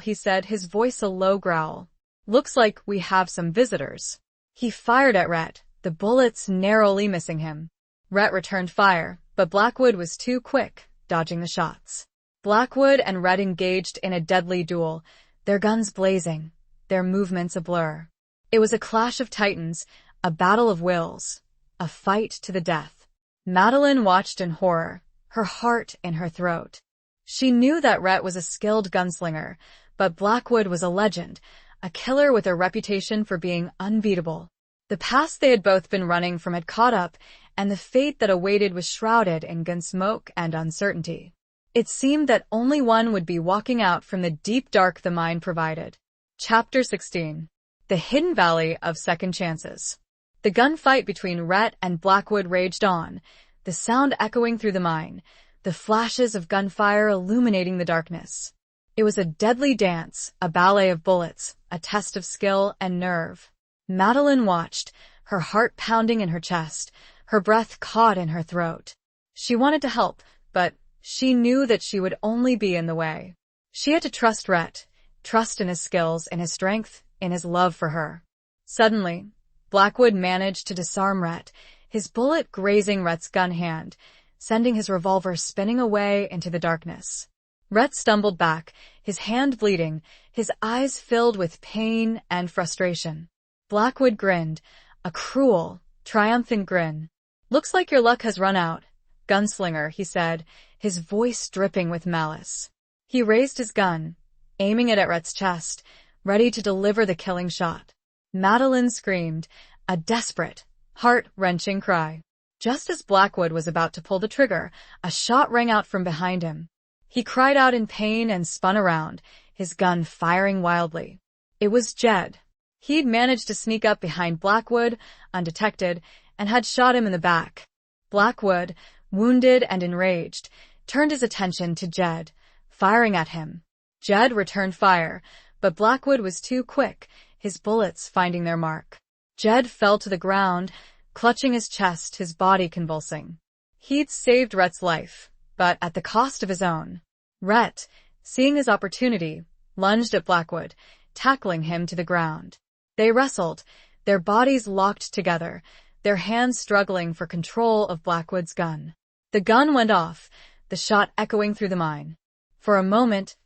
he said, his voice a low growl. "Looks like we have some visitors." He fired at Rhett, the bullets narrowly missing him. Rhett returned fire, but Blackwood was too quick, dodging the shots. Blackwood and Rhett engaged in a deadly duel, their guns blazing, their movements a blur. It was a clash of titans, a battle of wills, a fight to the death. Madeline watched in horror, her heart in her throat. She knew that Rhett was a skilled gunslinger, but Blackwood was a legend, a killer with a reputation for being unbeatable. The past they had both been running from had caught up, and the fate that awaited was shrouded in gun smoke and uncertainty. It seemed that only one would be walking out from the deep dark the mine provided. Chapter 16. The Hidden Valley of Second Chances. The gunfight between Rhett and Blackwood raged on, the sound echoing through the mine, the flashes of gunfire illuminating the darkness. It was a deadly dance, a ballet of bullets, a test of skill and nerve. Madeline watched, her heart pounding in her chest, her breath caught in her throat. She wanted to help, but she knew that she would only be in the way. She had to trust Rhett, trust in his skills, in his strength, in his love for her. Suddenly, Blackwood managed to disarm Rhett, his bullet grazing Rhett's gun hand, sending his revolver spinning away into the darkness. Rhett stumbled back, his hand bleeding, his eyes filled with pain and frustration. Blackwood grinned, a cruel, triumphant grin. "Looks like your luck has run out. gunslinger, he said, his voice dripping with malice. He raised his gun, aiming it at Rhett's chest, ready to deliver the killing shot. Madeline screamed, a desperate, heart-wrenching cry. Just as Blackwood was about to pull the trigger, a shot rang out from behind him. He cried out in pain and spun around, his gun firing wildly. It was Jed. He'd managed to sneak up behind Blackwood, undetected, and had shot him in the back. Blackwood, wounded and enraged, turned his attention to Jed, firing at him. Jed returned fire, but Blackwood was too quick, his bullets finding their mark. Jed fell to the ground, clutching his chest, his body convulsing. He'd saved Rhett's life, but at the cost of his own. Rhett, seeing his opportunity, lunged at Blackwood, tackling him to the ground. They wrestled, their bodies locked together, their hands struggling for control of Blackwood's gun. The gun went off, the shot echoing through the mine. For a moment,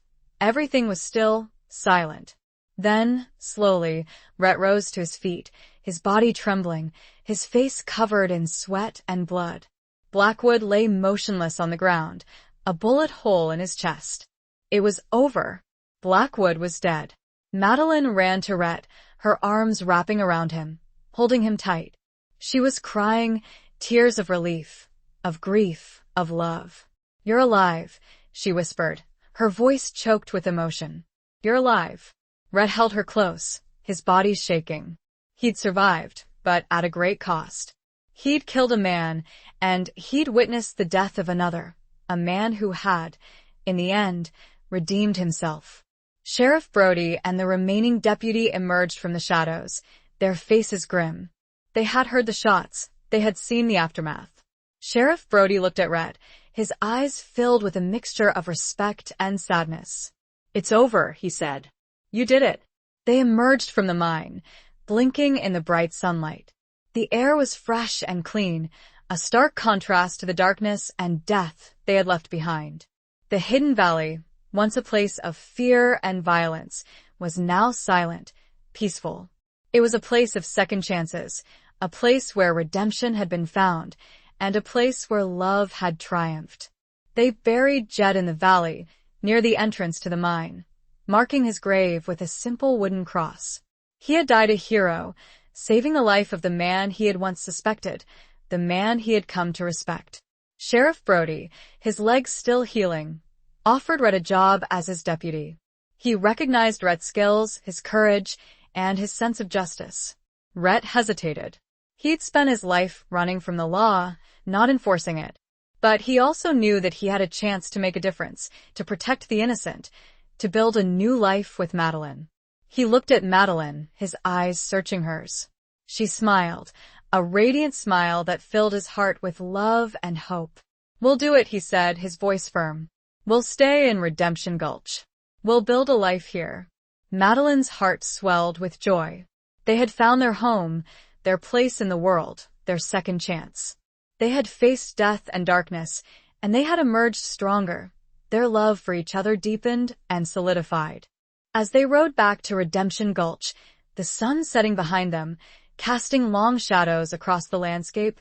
everything was still, silent. Then, slowly, Rhett rose to his feet, his body trembling, his face covered in sweat and blood. Blackwood lay motionless on the ground, a bullet hole in his chest. It was over. Blackwood was dead. Madeline ran to Rhett, her arms wrapping around him, holding him tight. She was crying, tears of relief, of grief, of love. "You're alive," she whispered, her voice choked with emotion. "You're alive." Rhett held her close, his body shaking. He'd survived, but at a great cost. He'd killed a man, and he'd witnessed the death of another, a man who had, in the end, redeemed himself. Sheriff Brody and the remaining deputy emerged from the shadows, their faces grim. They had heard the shots, they had seen the aftermath. Sheriff Brody looked at Rhett, his eyes filled with a mixture of respect and sadness. "It's over," he said. "You did it." They emerged from the mine, blinking in the bright sunlight. The air was fresh and clean, a stark contrast to the darkness and death they had left behind. The hidden valley, once a place of fear and violence, was now silent, peaceful. It was a place of second chances, a place where redemption had been found, and a place where love had triumphed. They buried Jed in the valley, near the entrance to the mine, marking his grave with a simple wooden cross. He had died a hero, saving the life of the man he had once suspected, the man he had come to respect. Sheriff Brody, his legs still healing, offered Rhett a job as his deputy. He recognized Rhett's skills, his courage, and his sense of justice. Rhett hesitated. He'd spent his life running from the law, not enforcing it. But he also knew that he had a chance to make a difference, to protect the innocent, to build a new life with Madeline. He looked at Madeline, his eyes searching hers. She smiled, a radiant smile that filled his heart with love and hope. "We'll do it," he said, his voice firm. "We'll stay in Redemption Gulch. We'll build a life here." Madeline's heart swelled with joy. They had found their home, their place in the world, their second chance. They had faced death and darkness, and they had emerged stronger. Their love for each other deepened and solidified. As they rode back to Redemption Gulch, the sun setting behind them, casting long shadows across the landscape,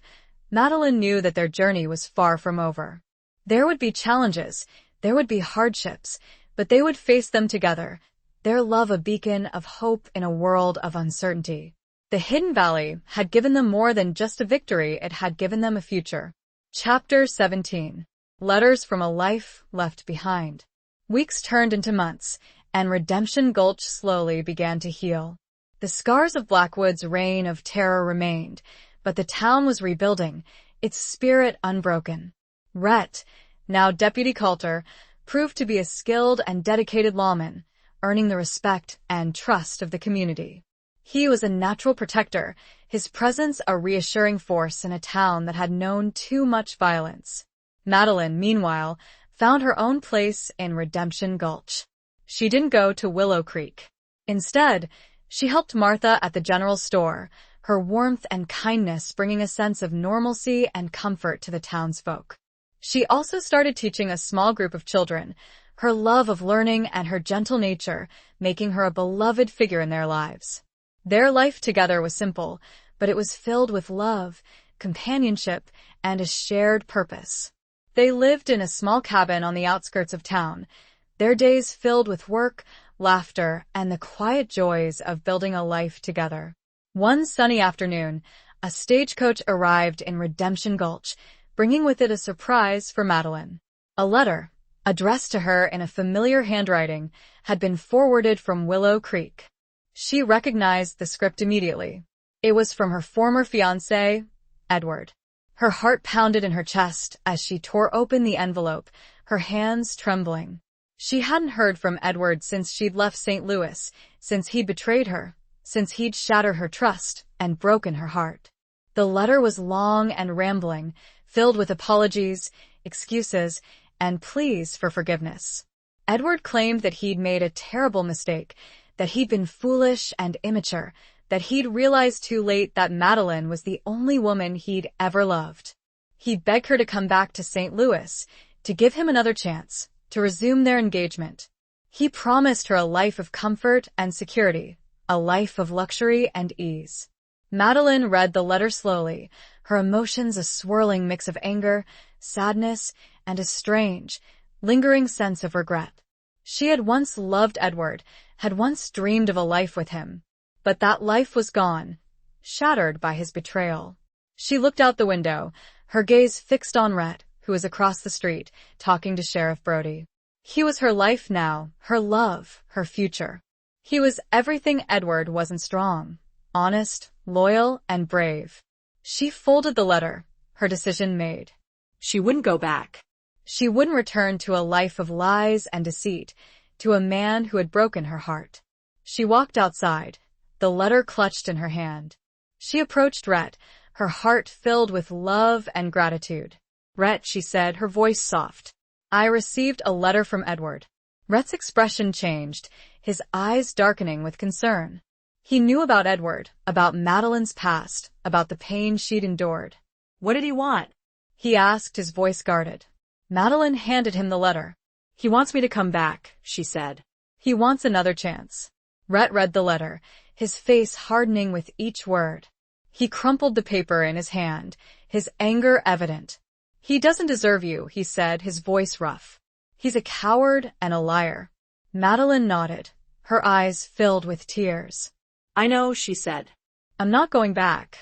Madeline knew that their journey was far from over. There would be challenges, there would be hardships, but they would face them together, their love a beacon of hope in a world of uncertainty. The Hidden Valley had given them more than just a victory, it had given them a future. Chapter 17. Letters from a Life Left Behind. Weeks turned into months, and Redemption Gulch slowly began to heal. The scars of Blackwood's reign of terror remained, but the town was rebuilding, its spirit unbroken. Rhett, now Deputy Coulter, proved to be a skilled and dedicated lawman, earning the respect and trust of the community. He was a natural protector, his presence a reassuring force in a town that had known too much violence. Madeline, meanwhile, found her own place in Redemption Gulch. She didn't go to Willow Creek. Instead, she helped Martha at the general store, her warmth and kindness bringing a sense of normalcy and comfort to the townsfolk. She also started teaching a small group of children, her love of learning and her gentle nature making her a beloved figure in their lives. Their life together was simple, but it was filled with love, companionship, and a shared purpose. They lived in a small cabin on the outskirts of town, their days filled with work, laughter, and the quiet joys of building a life together. One sunny afternoon, a stagecoach arrived in Redemption Gulch, bringing with it a surprise for Madeline. A letter, addressed to her in a familiar handwriting, had been forwarded from Willow Creek. She recognized the script immediately. It was from her former fiancé, Edward. Her heart pounded in her chest as she tore open the envelope, her hands trembling. She hadn't heard from Edward since she'd left St. Louis, since he'd betrayed her, since he'd shattered her trust and broken her heart. The letter was long and rambling, filled with apologies, excuses, and pleas for forgiveness. Edward claimed that he'd made a terrible mistake, that he'd been foolish and immature, that he'd realized too late that Madeline was the only woman he'd ever loved. He begged her to come back to St. Louis, to give him another chance, to resume their engagement. He promised her a life of comfort and security, a life of luxury and ease. Madeline read the letter slowly, her emotions a swirling mix of anger, sadness, and a strange, lingering sense of regret. She had once loved Edward, had once dreamed of a life with him. But that life was gone, shattered by his betrayal. She looked out the window, her gaze fixed on Rhett, who was across the street, talking to Sheriff Brody. He was her life now, her love, her future. He was everything Edward wasn't: strong, honest, loyal, and brave. She folded the letter, her decision made. She wouldn't go back. She wouldn't return to a life of lies and deceit, to a man who had broken her heart. She walked outside, the letter clutched in her hand. She approached Rhett, her heart filled with love and gratitude. "Rhett," she said, her voice soft. "I received a letter from Edward." Rhett's expression changed, his eyes darkening with concern. He knew about Edward, about Madeline's past, about the pain she'd endured. "What did he want?" he asked, his voice guarded. Madeline handed him the letter. "He wants me to come back," she said. "He wants another chance." Rhett read the letter, his face hardening with each word. He crumpled the paper in his hand, his anger evident. "He doesn't deserve you," he said, his voice rough. "He's a coward and a liar." Madeline nodded, her eyes filled with tears. "I know," she said. "I'm not going back.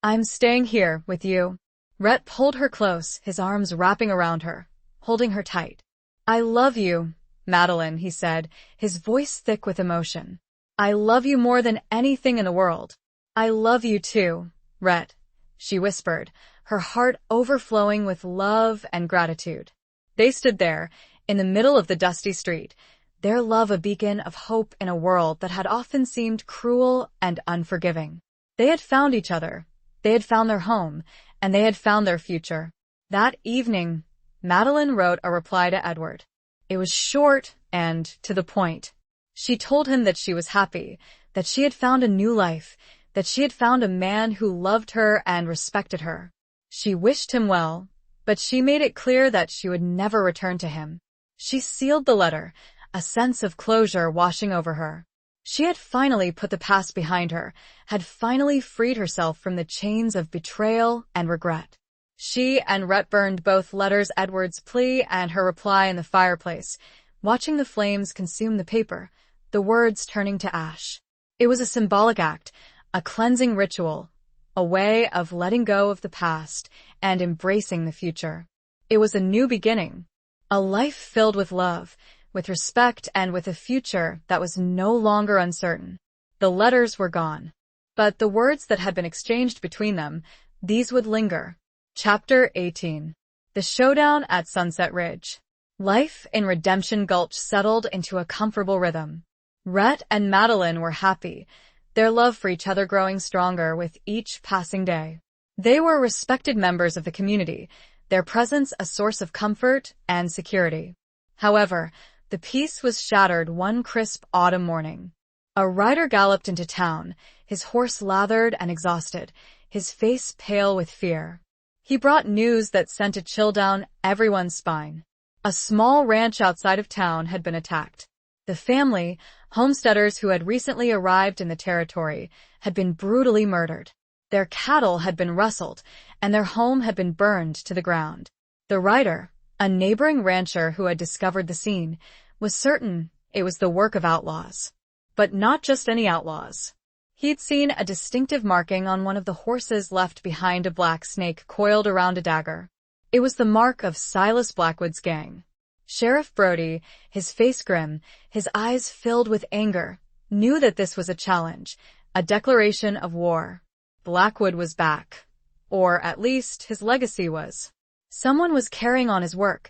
I'm staying here with you." Rhett pulled her close, his arms wrapping around her, holding her tight. "I love you, Madeline," he said, his voice thick with emotion. "I love you more than anything in the world." "I love you too, Rhett," she whispered, her heart overflowing with love and gratitude. They stood there, in the middle of the dusty street, their love a beacon of hope in a world that had often seemed cruel and unforgiving. They had found each other, they had found their home, and they had found their future. That evening, Madeline wrote a reply to Edward. It was short and to the point. She told him that she was happy, that she had found a new life, that she had found a man who loved her and respected her. She wished him well, but she made it clear that she would never return to him. She sealed the letter, a sense of closure washing over her. She had finally put the past behind her, had finally freed herself from the chains of betrayal and regret. She and Rhett burned both letters, Edward's plea and her reply, in the fireplace, watching the flames consume the paper, the words turning to ash. It was a symbolic act, a cleansing ritual, a way of letting go of the past and embracing the future. It was a new beginning, a life filled with love, with respect, and with a future that was no longer uncertain. The letters were gone, but the words that had been exchanged between them, these would linger. Chapter 18. The Showdown at Sunset Ridge. Life in Redemption Gulch settled into a comfortable rhythm. Rhett and Madeline were happy, their love for each other growing stronger with each passing day. They were respected members of the community, their presence a source of comfort and security. However, the peace was shattered one crisp autumn morning. A rider galloped into town, his horse lathered and exhausted, his face pale with fear. He brought news that sent a chill down everyone's spine. A small ranch outside of town had been attacked. The family, homesteaders who had recently arrived in the territory, had been brutally murdered. Their cattle had been rustled, and their home had been burned to the ground. The rider, A neighboring rancher who had discovered the scene was certain it was the work of outlaws. But not just any outlaws. He'd seen a distinctive marking on one of the horses left behind, a black snake coiled around a dagger. It was the mark of Silas Blackwood's gang. Sheriff Brody, his face grim, his eyes filled with anger, knew that this was a challenge, a declaration of war. Blackwood was back. Or at least his legacy was. Someone was carrying on his work,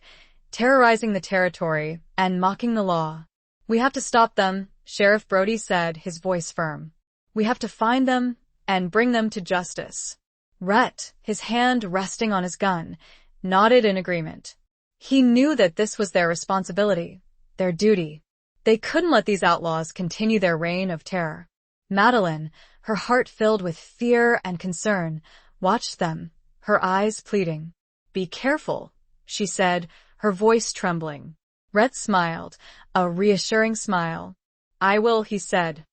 terrorizing the territory and mocking the law. "We have to stop them," Sheriff Brody said, his voice firm. "We have to find them and bring them to justice." Rhett, his hand resting on his gun, nodded in agreement. He knew that this was their responsibility, their duty. They couldn't let these outlaws continue their reign of terror. Madeline, her heart filled with fear and concern, watched them, her eyes pleading. "Be careful," she said, her voice trembling. Rhett smiled, a reassuring smile. "I will," he said.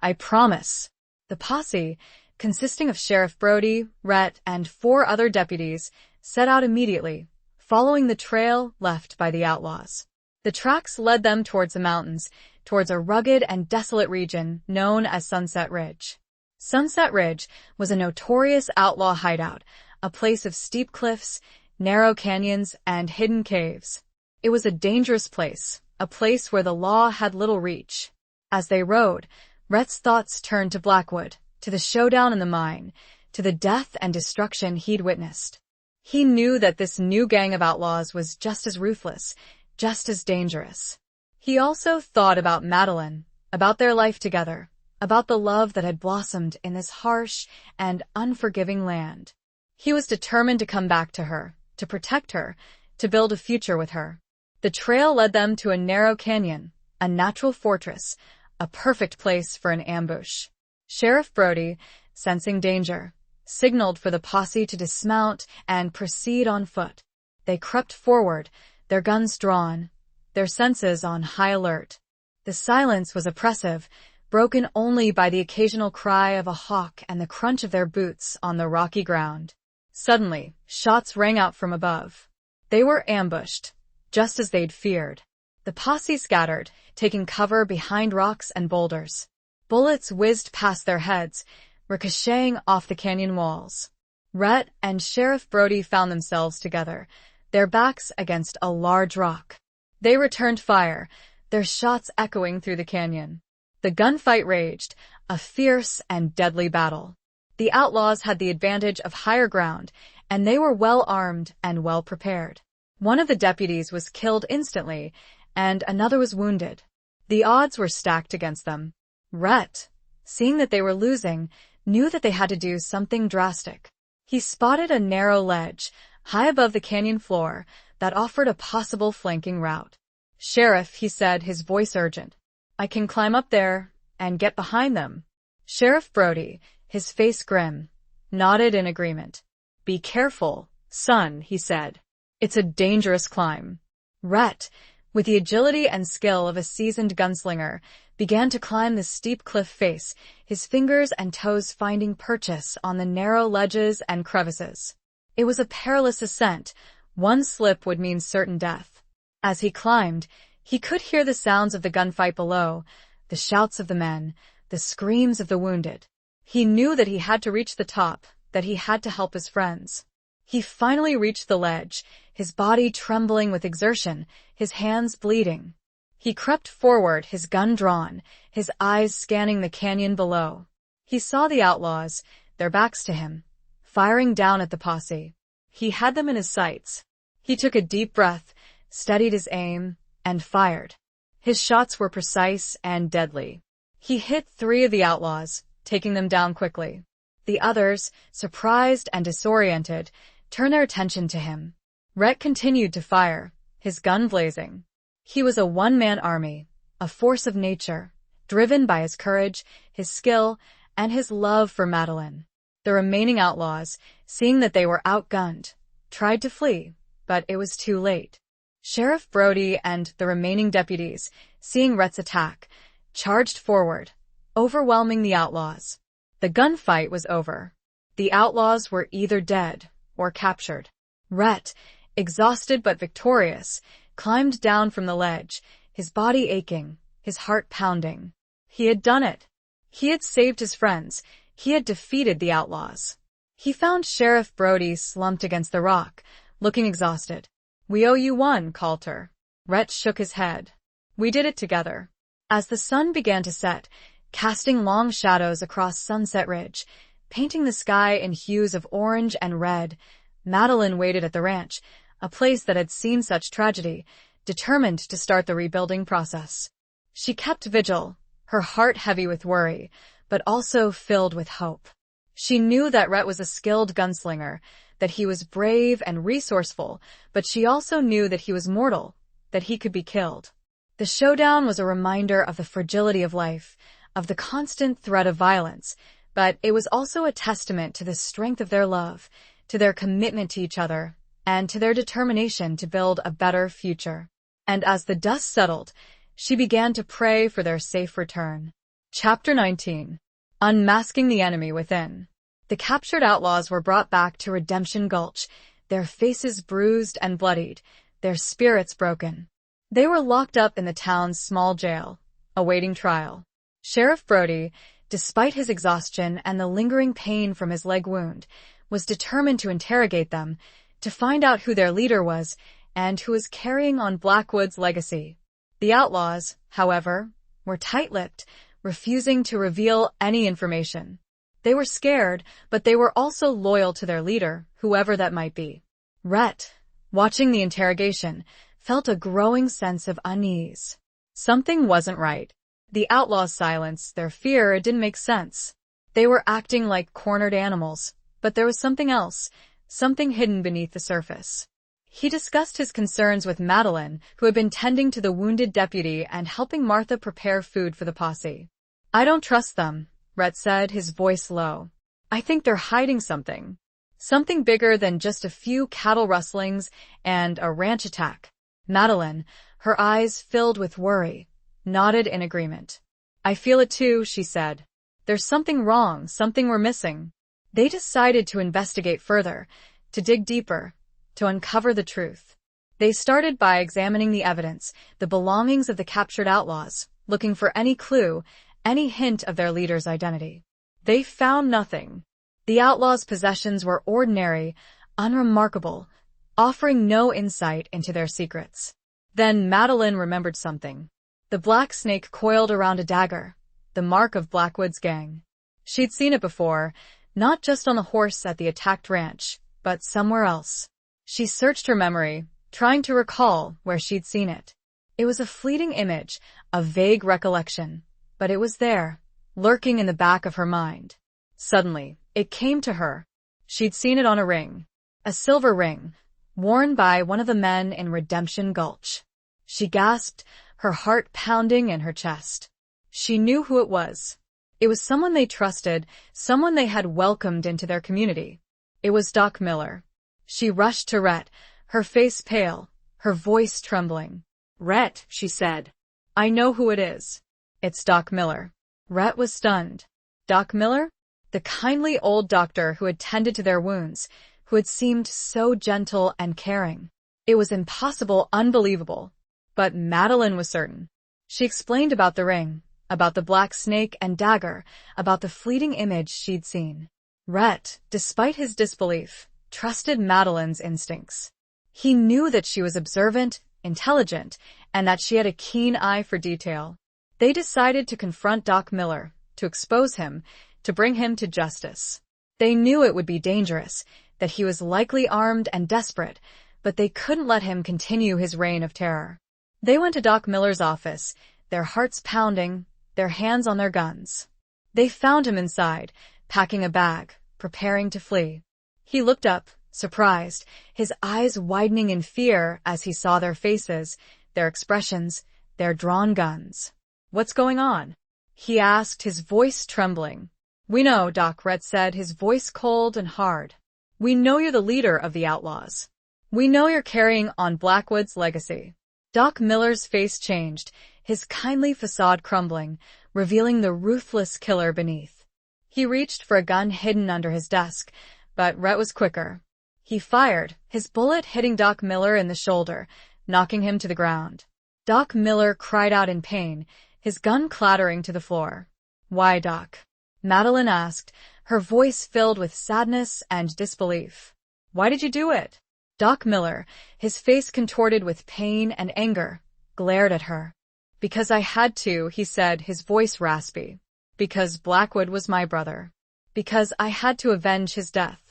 "I promise." The posse, consisting of Sheriff Brody, Rhett, and 4 other deputies, set out immediately, following the trail left by the outlaws. The tracks led them towards the mountains, towards a rugged and desolate region known as Sunset Ridge. Sunset Ridge was a notorious outlaw hideout, a place of steep cliffs, narrow canyons, and hidden caves. It was a dangerous place, a place where the law had little reach. As they rode, Rhett's thoughts turned to Blackwood, to the showdown in the mine, to the death and destruction he'd witnessed. He knew that this new gang of outlaws was just as ruthless, just as dangerous. He also thought about Madeline, about their life together, about the love that had blossomed in this harsh and unforgiving land. He was determined to come back to her, to protect her, to build a future with her. The trail led them to a narrow canyon, a natural fortress, a perfect place for an ambush. Sheriff Brody, sensing danger, signaled for the posse to dismount and proceed on foot. They crept forward, their guns drawn, their senses on high alert. The silence was oppressive, broken only by the occasional cry of a hawk and the crunch of their boots on the rocky ground. Suddenly, shots rang out from above. They were ambushed, just as they'd feared. The posse scattered, taking cover behind rocks and boulders. Bullets whizzed past their heads, ricocheting off the canyon walls. Rhett and Sheriff Brody found themselves together, their backs against a large rock. They returned fire, their shots echoing through the canyon. The gunfight raged, a fierce and deadly battle. The outlaws had the advantage of higher ground, and they were well armed and well prepared. One of the deputies was killed instantly, and another was wounded. The odds were stacked against them. Rhett, seeing that they were losing, knew that they had to do something drastic. He spotted a narrow ledge, high above the canyon floor, that offered a possible flanking route. "Sheriff," he said, his voice urgent, "I can climb up there and get behind them." Sheriff Brody, his face grim, nodded in agreement. "Be careful, son," he said. "It's a dangerous climb." Rhett, with the agility and skill of a seasoned gunslinger, began to climb the steep cliff face, his fingers and toes finding purchase on the narrow ledges and crevices. It was a perilous ascent. One slip would mean certain death. As he climbed, he could hear the sounds of the gunfight below, the shouts of the men, the screams of the wounded. He knew that he had to reach the top, that he had to help his friends. He finally reached the ledge, his body trembling with exertion, his hands bleeding. He crept forward, his gun drawn, his eyes scanning the canyon below. He saw the outlaws, their backs to him, firing down at the posse. He had them in his sights. He took a deep breath, steadied his aim, and fired. His shots were precise and deadly. He hit 3 of the outlaws, taking them down quickly. The others, surprised and disoriented, turned their attention to him. Rhett continued to fire, his gun blazing. He was a one-man army, a force of nature, driven by his courage, his skill, and his love for Madeline. The remaining outlaws, seeing that they were outgunned, tried to flee, but it was too late. Sheriff Brody and the remaining deputies, seeing Rhett's attack, charged forward, overwhelming the outlaws. The gunfight was over. The outlaws were either dead or captured. Rhett, exhausted but victorious, climbed down from the ledge, his body aching, his heart pounding. He had done it. He had saved his friends. He had defeated the outlaws. He found Sheriff Brody slumped against the rock, looking exhausted. "We owe you one, Coulter." Rhett shook his head. "We did it together." As the sun began to set, casting long shadows across Sunset Ridge, painting the sky in hues of orange and red, Madeline waited at the ranch, a place that had seen such tragedy, determined to start the rebuilding process. She kept vigil, her heart heavy with worry, but also filled with hope. She knew that Rhett was a skilled gunslinger, that he was brave and resourceful, but she also knew that he was mortal, that he could be killed. The showdown was a reminder of the fragility of life, of the constant threat of violence, but it was also a testament to the strength of their love, to their commitment to each other, and to their determination to build a better future. And as the dust settled, she began to pray for their safe return. Chapter 19. Unmasking the Enemy Within. The captured outlaws were brought back to Redemption Gulch, their faces bruised and bloodied, their spirits broken. They were locked up in the town's small jail, awaiting trial. Sheriff Brody, despite his exhaustion and the lingering pain from his leg wound, was determined to interrogate them, to find out who their leader was and who was carrying on Blackwood's legacy. The outlaws, however, were tight-lipped, refusing to reveal any information. They were scared, but they were also loyal to their leader, whoever that might be. Rhett, watching the interrogation, felt a growing sense of unease. Something wasn't right. The outlaws' silence, their fear, it didn't make sense. They were acting like cornered animals, but there was something else, something hidden beneath the surface. He discussed his concerns with Madeline, who had been tending to the wounded deputy and helping Martha prepare food for the posse. "I don't trust them," Rhett said, his voice low. "I think they're hiding something. Something bigger than just a few cattle rustlings and a ranch attack." Madeline, her eyes filled with worry, nodded in agreement. "I feel it too," she said. "There's something wrong, something we're missing." They decided to investigate further, to dig deeper, to uncover the truth. They started by examining the evidence, the belongings of the captured outlaws, looking for any clue, any hint of their leader's identity. They found nothing. The outlaws' possessions were ordinary, unremarkable, offering no insight into their secrets. Then Madeline remembered something. The black snake coiled around a dagger, the mark of Blackwood's gang. She'd seen it before, not just on the horse at the attacked ranch, but somewhere else. She searched her memory, trying to recall where she'd seen it. It was a fleeting image, a vague recollection, but it was there, lurking in the back of her mind. Suddenly, it came to her. She'd seen it on a ring, a silver ring, worn by one of the men in Redemption Gulch. She gasped, her heart pounding in her chest. She knew who it was. It was someone they trusted, someone they had welcomed into their community. It was Doc Miller. She rushed to Rhett, her face pale, her voice trembling. "Rhett," she said. "I know who it is. It's Doc Miller." Rhett was stunned. Doc Miller? The kindly old doctor who had tended to their wounds, who had seemed so gentle and caring. It was impossible, unbelievable. But Madeline was certain. She explained about the ring, about the black snake and dagger, about the fleeting image she'd seen. Rhett, despite his disbelief, trusted Madeline's instincts. He knew that she was observant, intelligent, and that she had a keen eye for detail. They decided to confront Doc Miller, to expose him, to bring him to justice. They knew it would be dangerous, that he was likely armed and desperate, but they couldn't let him continue his reign of terror. They went to Doc Miller's office, their hearts pounding, their hands on their guns. They found him inside, packing a bag, preparing to flee. He looked up, surprised, his eyes widening in fear as he saw their faces, their expressions, their drawn guns. "What's going on?" he asked, his voice trembling. "We know," Doc Rhett said, his voice cold and hard. "We know you're the leader of the outlaws. We know you're carrying on Blackwood's legacy." Doc Miller's face changed, his kindly facade crumbling, revealing the ruthless killer beneath. He reached for a gun hidden under his desk, but Rhett was quicker. He fired, his bullet hitting Doc Miller in the shoulder, knocking him to the ground. Doc Miller cried out in pain, his gun clattering to the floor. "Why, Doc?" Madeline asked, her voice filled with sadness and disbelief. "Why did you do it?" Doc Miller, his face contorted with pain and anger, glared at her. "Because I had to," he said, his voice raspy. "Because Blackwood was my brother. Because I had to avenge his death."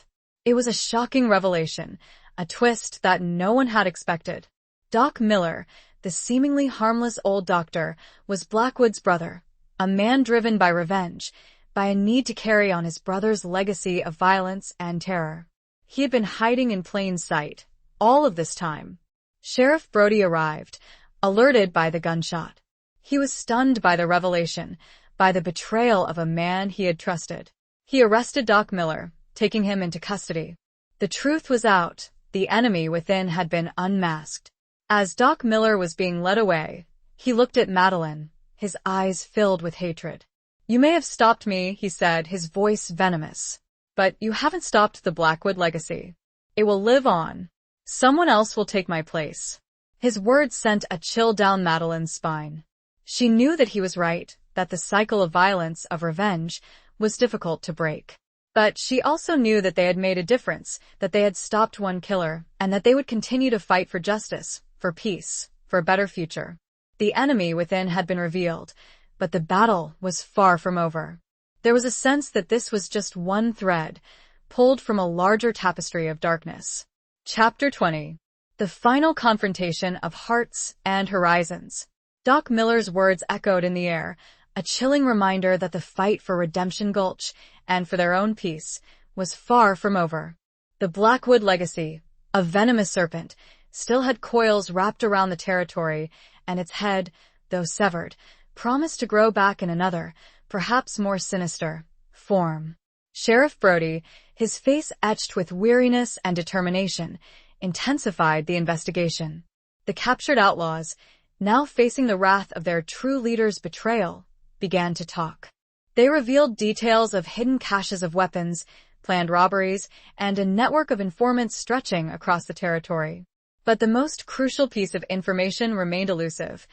It was a shocking revelation, a twist that no one had expected. Doc Miller, the seemingly harmless old doctor, was Blackwood's brother, a man driven by revenge, by a need to carry on his brother's legacy of violence and terror. He had been hiding in plain sight, all of this time. Sheriff Brody arrived, alerted by the gunshot. He was stunned by the revelation, by the betrayal of a man he had trusted. He arrested Doc Miller, taking him into custody. The truth was out. The enemy within had been unmasked. As Doc Miller was being led away, he looked at Madeline, his eyes filled with hatred. "You may have stopped me," he said, his voice venomous. "But you haven't stopped the Blackwood legacy. It will live on. Someone else will take my place." His words sent a chill down Madeline's spine. She knew that he was right, that the cycle of violence, of revenge, was difficult to break. But she also knew that they had made a difference, that they had stopped one killer, and that they would continue to fight for justice, for peace, for a better future. The enemy within had been revealed, but the battle was far from over. There was a sense that this was just one thread, pulled from a larger tapestry of darkness. Chapter 20. The final confrontation of hearts and horizons. Doc Miller's words echoed in the air, a chilling reminder that the fight for Redemption Gulch, and for their own peace, was far from over. The Blackwood legacy, a venomous serpent, still had coils wrapped around the territory, and its head, though severed, promised to grow back in another, perhaps more sinister, form. Sheriff Brody, his face etched with weariness and determination, intensified the investigation. The captured outlaws, now facing the wrath of their true leader's betrayal, began to talk. They revealed details of hidden caches of weapons, planned robberies, and a network of informants stretching across the territory. But the most crucial piece of information remained elusive.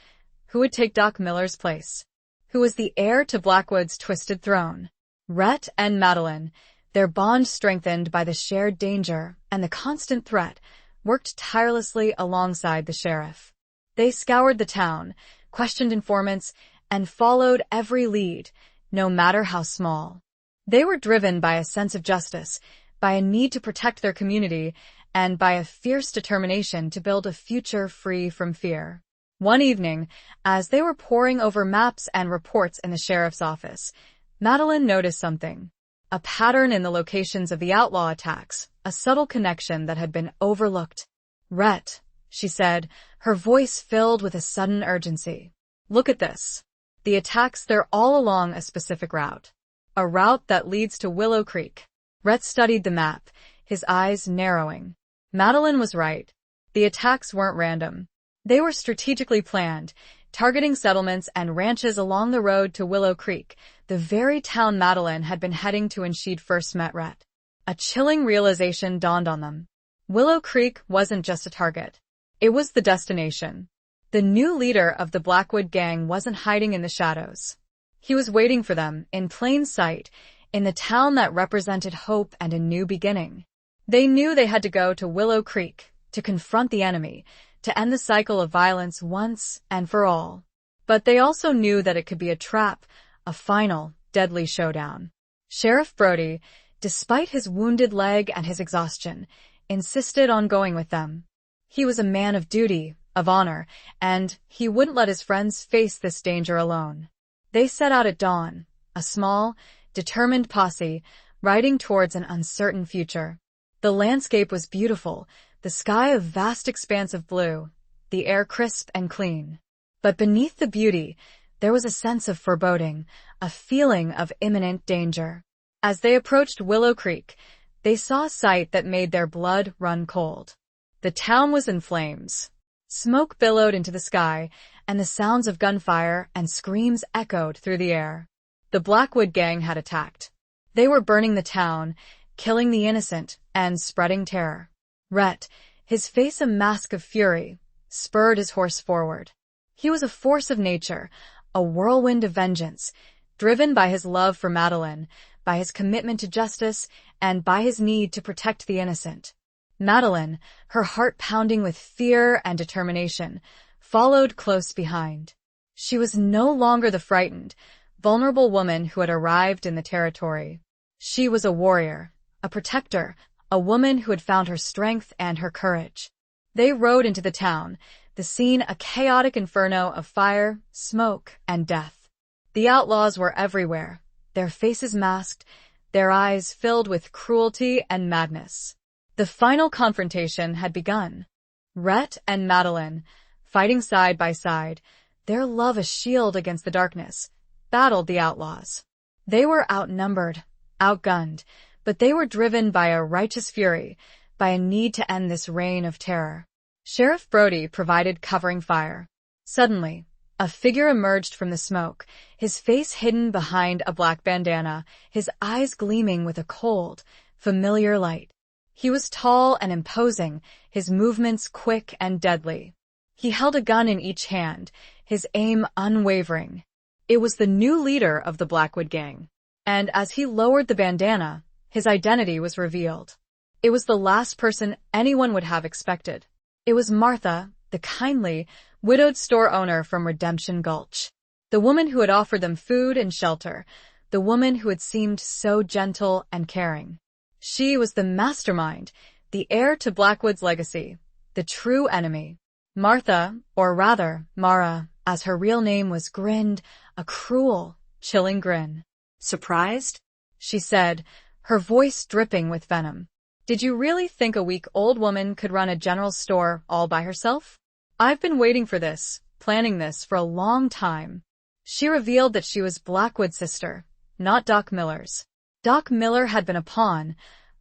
Who would take Doc Miller's place? Who was the heir to Blackwood's twisted throne? Rhett and Madeline, their bond strengthened by the shared danger and the constant threat, worked tirelessly alongside the sheriff. They scoured the town, questioned informants, and followed every lead, no matter how small. They were driven by a sense of justice, by a need to protect their community, and by a fierce determination to build a future free from fear. One evening, as they were poring over maps and reports in the sheriff's office, Madeline noticed something. A pattern in the locations of the outlaw attacks, a subtle connection that had been overlooked. "Rhett," she said, her voice filled with a sudden urgency. "Look at this. The attacks, they're all along a specific route. A route that leads to Willow Creek." Rhett studied the map, his eyes narrowing. Madeline was right. The attacks weren't random. They were strategically planned, targeting settlements and ranches along the road to Willow Creek, the very town Madeline had been heading to when she'd first met Rhett. A chilling realization dawned on them. Willow Creek wasn't just a target. It was the destination. The new leader of the Blackwood gang wasn't hiding in the shadows. He was waiting for them, in plain sight, in the town that represented hope and a new beginning. They knew they had to go to Willow Creek, to confront the enemy, to end the cycle of violence once and for all. But they also knew that it could be a trap, a final, deadly showdown. Sheriff Brody, despite his wounded leg and his exhaustion, insisted on going with them. He was a man of duty, of honor, and he wouldn't let his friends face this danger alone. They set out at dawn, a small, determined posse, riding towards an uncertain future. The landscape was beautiful, the sky a vast expanse of blue, the air crisp and clean. But beneath the beauty, there was a sense of foreboding, a feeling of imminent danger. As they approached Willow Creek, they saw a sight that made their blood run cold. The town was in flames. Smoke billowed into the sky, and the sounds of gunfire and screams echoed through the air. The Blackwood gang had attacked. They were burning the town, killing the innocent, and spreading terror. Rhett, his face a mask of fury, spurred his horse forward. He was a force of nature, a whirlwind of vengeance, driven by his love for Madeline, by his commitment to justice, and by his need to protect the innocent. Madeline, her heart pounding with fear and determination, followed close behind. She was no longer the frightened, vulnerable woman who had arrived in the territory. She was a warrior, a protector, a woman who had found her strength and her courage. They rode into the town, the scene a chaotic inferno of fire, smoke, and death. The outlaws were everywhere, their faces masked, their eyes filled with cruelty and madness. The final confrontation had begun. Rhett and Madeline, fighting side by side, their love a shield against the darkness, battled the outlaws. They were outnumbered, outgunned, but they were driven by a righteous fury, by a need to end this reign of terror. Sheriff Brody provided covering fire. Suddenly, a figure emerged from the smoke, his face hidden behind a black bandana, his eyes gleaming with a cold, familiar light. He was tall and imposing, his movements quick and deadly. He held a gun in each hand, his aim unwavering. It was the new leader of the Blackwood gang. And as he lowered the bandana, his identity was revealed. It was the last person anyone would have expected. It was Martha, the kindly, widowed store owner from Redemption Gulch. The woman who had offered them food and shelter. The woman who had seemed so gentle and caring. She was the mastermind, the heir to Blackwood's legacy, the true enemy. Martha, or rather, Mara, as her real name was, grinned, a cruel, chilling grin. Surprised? She said, her voice dripping with venom. Did you really think a weak-old woman could run a general store all by herself? I've been waiting for this, planning this for a long time. She revealed that she was Blackwood's sister, not Doc Miller's. Doc Miller had been a pawn,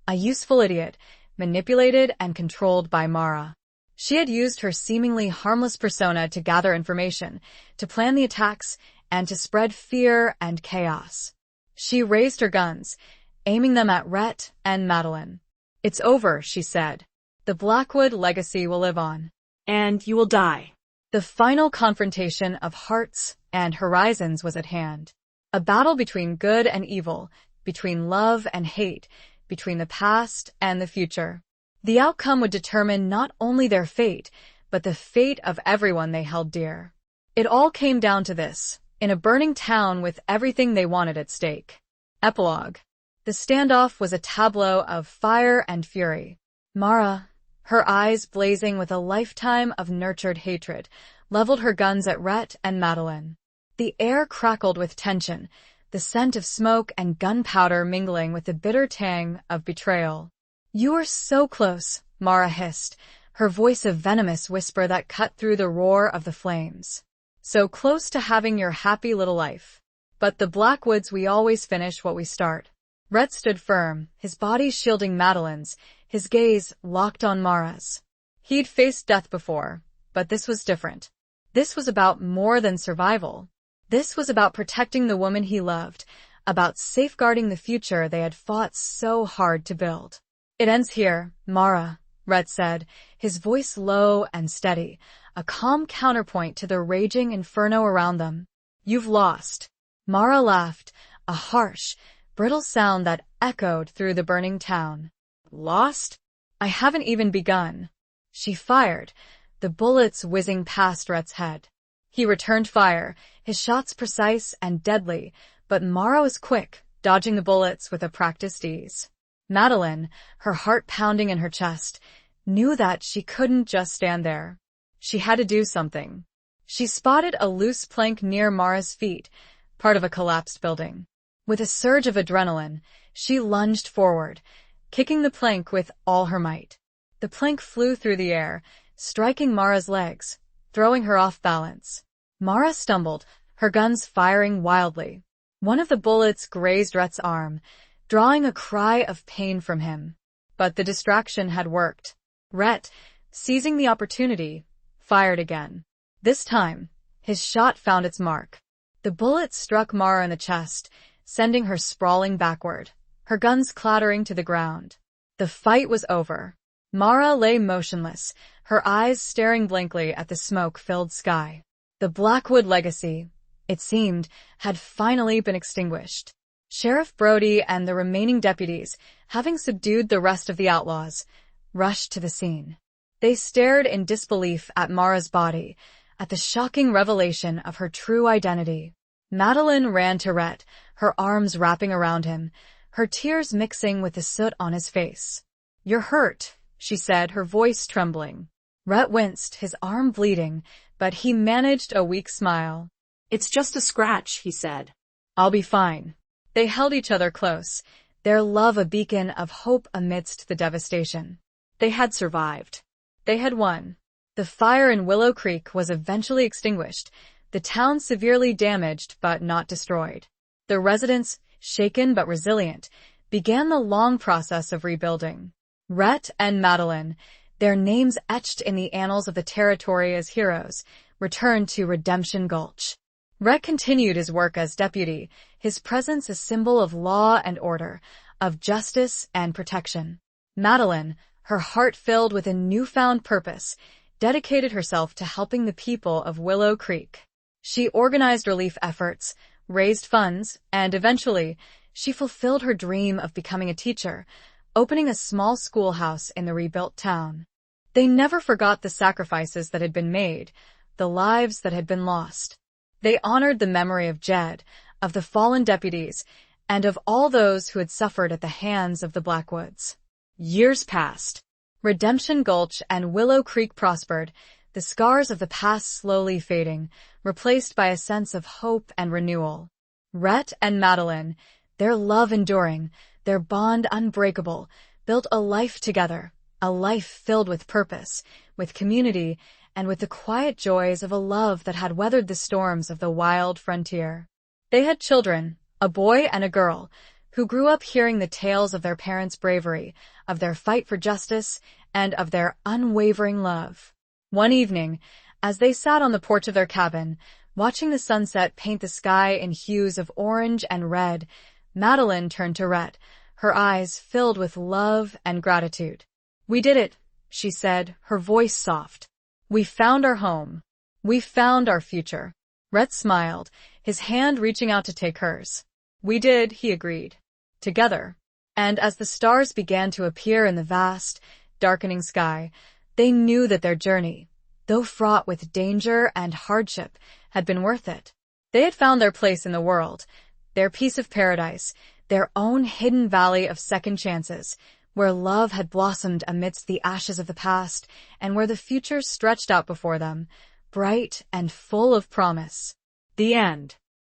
a useful idiot, manipulated and controlled by Mara. She had used her seemingly harmless persona to gather information, to plan the attacks, and to spread fear and chaos. She raised her guns, aiming them at Rhett and Madeline. It's over, she said. The Blackwood legacy will live on. And you will die. The final confrontation of hearts and horizons was at hand. A battle between good and evil, between love and hate, between the past and the future. The outcome would determine not only their fate, but the fate of everyone they held dear. It all came down to this, in a burning town with everything they wanted at stake. Epilogue. The standoff was a tableau of fire and fury. Mara, her eyes blazing with a lifetime of nurtured hatred, leveled her guns at Rhett and Madeline. The air crackled with tension, the scent of smoke and gunpowder mingling with the bitter tang of betrayal. You were so close, Mara hissed, her voice a venomous whisper that cut through the roar of the flames. So close to having your happy little life. But the Blackwoods, we always finish what we start. Rhett stood firm, his body shielding Madeline's, his gaze locked on Mara's. He'd faced death before, but this was different. This was about more than survival. This was about protecting the woman he loved, about safeguarding the future they had fought so hard to build. It ends here, Mara, Rhett said, his voice low and steady, a calm counterpoint to the raging inferno around them. You've lost. Mara laughed, a harsh, brittle sound that echoed through the burning town. Lost? I haven't even begun. She fired, the bullets whizzing past Rhett's head. He returned fire, his shots precise and deadly, but Mara was quick, dodging the bullets with a practiced ease. Madeline, her heart pounding in her chest, knew that she couldn't just stand there. She had to do something. She spotted a loose plank near Mara's feet, part of a collapsed building. With a surge of adrenaline, she lunged forward, kicking the plank with all her might. The plank flew through the air, striking Mara's legs, throwing her off balance. Mara stumbled, her guns firing wildly. One of the bullets grazed Rhett's arm, drawing a cry of pain from him. But the distraction had worked. Rhett, seizing the opportunity, fired again. This time, his shot found its mark. The bullet struck Mara in the chest, sending her sprawling backward, her guns clattering to the ground. The fight was over. Mara lay motionless, her eyes staring blankly at the smoke-filled sky. The Blackwood legacy, it seemed, had finally been extinguished. Sheriff Brody and the remaining deputies, having subdued the rest of the outlaws, rushed to the scene. They stared in disbelief at Mara's body, at the shocking revelation of her true identity. Madeline ran to Rhett, her arms wrapping around him, her tears mixing with the soot on his face. "You're hurt," she said, her voice trembling. Rhett winced, his arm bleeding, but he managed a weak smile. "It's just a scratch," he said. "I'll be fine." They held each other close, their love a beacon of hope amidst the devastation. They had survived. They had won. The fire in Willow Creek was eventually extinguished, the town severely damaged but not destroyed. The residents, shaken but resilient, began the long process of rebuilding. Rhett and Madeline, their names etched in the annals of the territory as heroes, returned to Redemption Gulch. Rhett continued his work as deputy, his presence a symbol of law and order, of justice and protection. Madeline, her heart filled with a newfound purpose, dedicated herself to helping the people of Willow Creek. She organized relief efforts, raised funds, and eventually, she fulfilled her dream of becoming a teacher, opening a small schoolhouse in the rebuilt town. They never forgot the sacrifices that had been made, the lives that had been lost. They honored the memory of Jed, of the fallen deputies, and of all those who had suffered at the hands of the Blackwoods. Years passed. Redemption Gulch and Willow Creek prospered, the scars of the past slowly fading, replaced by a sense of hope and renewal. Rhett and Madeline, their love enduring, their bond unbreakable, built a life together, a life filled with purpose, with community, and with the quiet joys of a love that had weathered the storms of the wild frontier. They had children, a boy and a girl, who grew up hearing the tales of their parents' bravery, of their fight for justice, and of their unwavering love. One evening, as they sat on the porch of their cabin, watching the sunset paint the sky in hues of orange and red, Madeline turned to Rhett, her eyes filled with love and gratitude. "We did it," she said, her voice soft. "We found our home. We found our future." Rhett smiled, his hand reaching out to take hers. "We did," he agreed. "Together." And as the stars began to appear in the vast, darkening sky, they knew that their journey, though fraught with danger and hardship, had been worth it. They had found their place in the world, their piece of paradise, their own hidden valley of second chances, where love had blossomed amidst the ashes of the past, and where the future stretched out before them, bright and full of promise. The end.